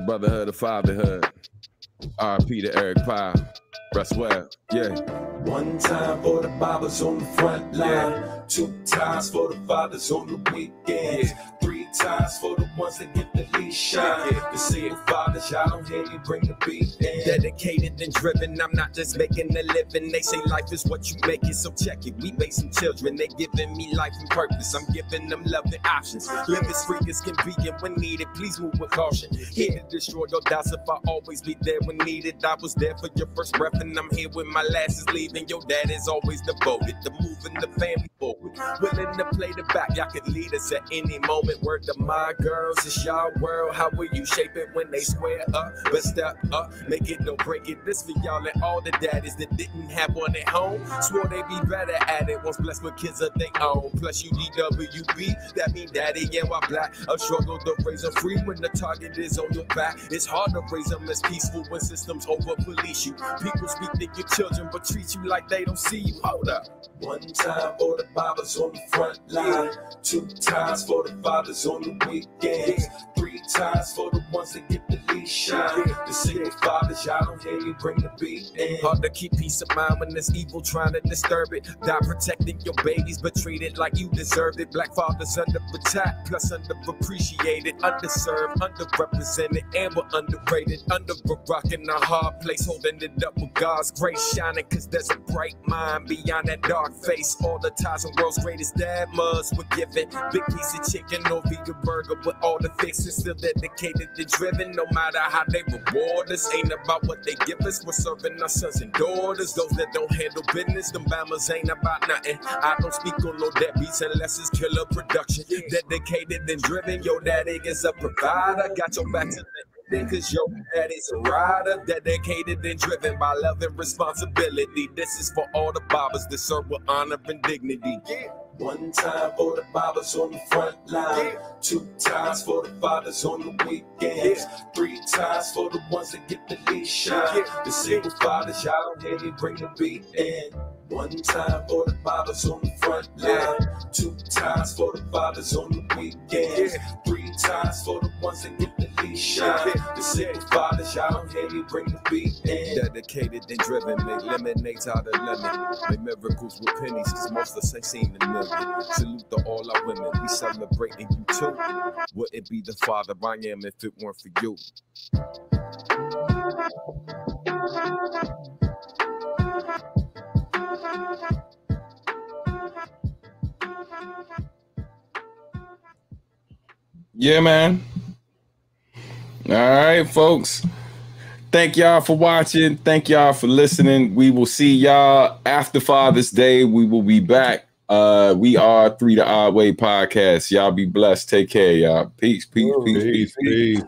brotherhood of fatherhood. R.P. to Eric Pyle. Rest well. Yeah. One time for the barbers on the front line. 2 times for the fathers on the weekends. 3 times for the ones that get the least shine. The single fathers, y'all don't hear me bring the beat in. Dedicated and driven, I'm not just making a living. They say life is what you make it, so check it. We make some children, they giving me life and purpose. I'm giving them love and options. Live as free as can be, and when needed, please move with caution. Here to destroy your doubts if I always be there when needed. I was there for your first breath, and I'm here when my last is leaving. Your dad is always devoted to moving the family forward. Willing to play the back, y'all could lead us at any moment. Word to my girls, it's y'all world. How will you shape it when they square up? But step up, make it, don't break it. This for y'all and all the daddies that didn't have one at home. Swore they be better at it, once blessed with kids of their own. Plus you DWB, that mean daddy and why black. A struggle to raise them free when the target is on your back. It's hard to raise them as peaceful when systems over police you. People speak to your children but treat you like they don't see you. Hold up. One time for the barbers on the front line. 2 times for the fathers on the weekends. 3 times for the ones that get the least shine. The single fathers, y'all don't hear me bring the beat in. Hard to keep peace of mind when there's evil trying to disturb it. Die protecting your babies, but treat it like you deserve it. Black fathers under attack, plus underappreciated, underserved, underrepresented, and we're underrated. Under a rock in a hard place, holding it up with God's grace shining, cause there's a bright mind beyond that dark face. All the ties and world's greatest dad muds were given. Big piece of chicken or vegan burger with all the fixings. Still dedicated and driven, no matter how they reward us. Ain't about what they give us, we're serving our sons and daughters. Those that don't handle business, them bammers ain't about nothing. I don't speak on no deadbeats unless it's killer production. Dedicated and driven, your daddy is a provider. Got your back to the cause your daddy's a rider. Dedicated and driven by love and responsibility. This is for all the barbers that serve with honor and dignity. One time for the barbers on the front line. 2 times for the fathers on the weekends. 3 times for the ones that get the least shine. The single fathers, y'all don't hear me bring the beat in. One time for the barbers on the front line. 2 times for the fathers on the weekends. 3 times for the ones that get the least shine. The single fathers, y'all don't hear me bring the beat in. Dedicated and driven, make lemonades out of lemon. Make miracles with pennies, cause most of us ain't seen a million. Salute to all our women, we celebrating you too. Wouldn't be the father I am if it weren't for you. Yeah, man. All right, folks. Thank y'all for watching. Thank y'all for listening. We will see y'all after Father's Day. We will be back. We are 3 The Odd Way Podcast. Y'all be blessed. Take care, y'all. Peace, peace, peace, peace, peace.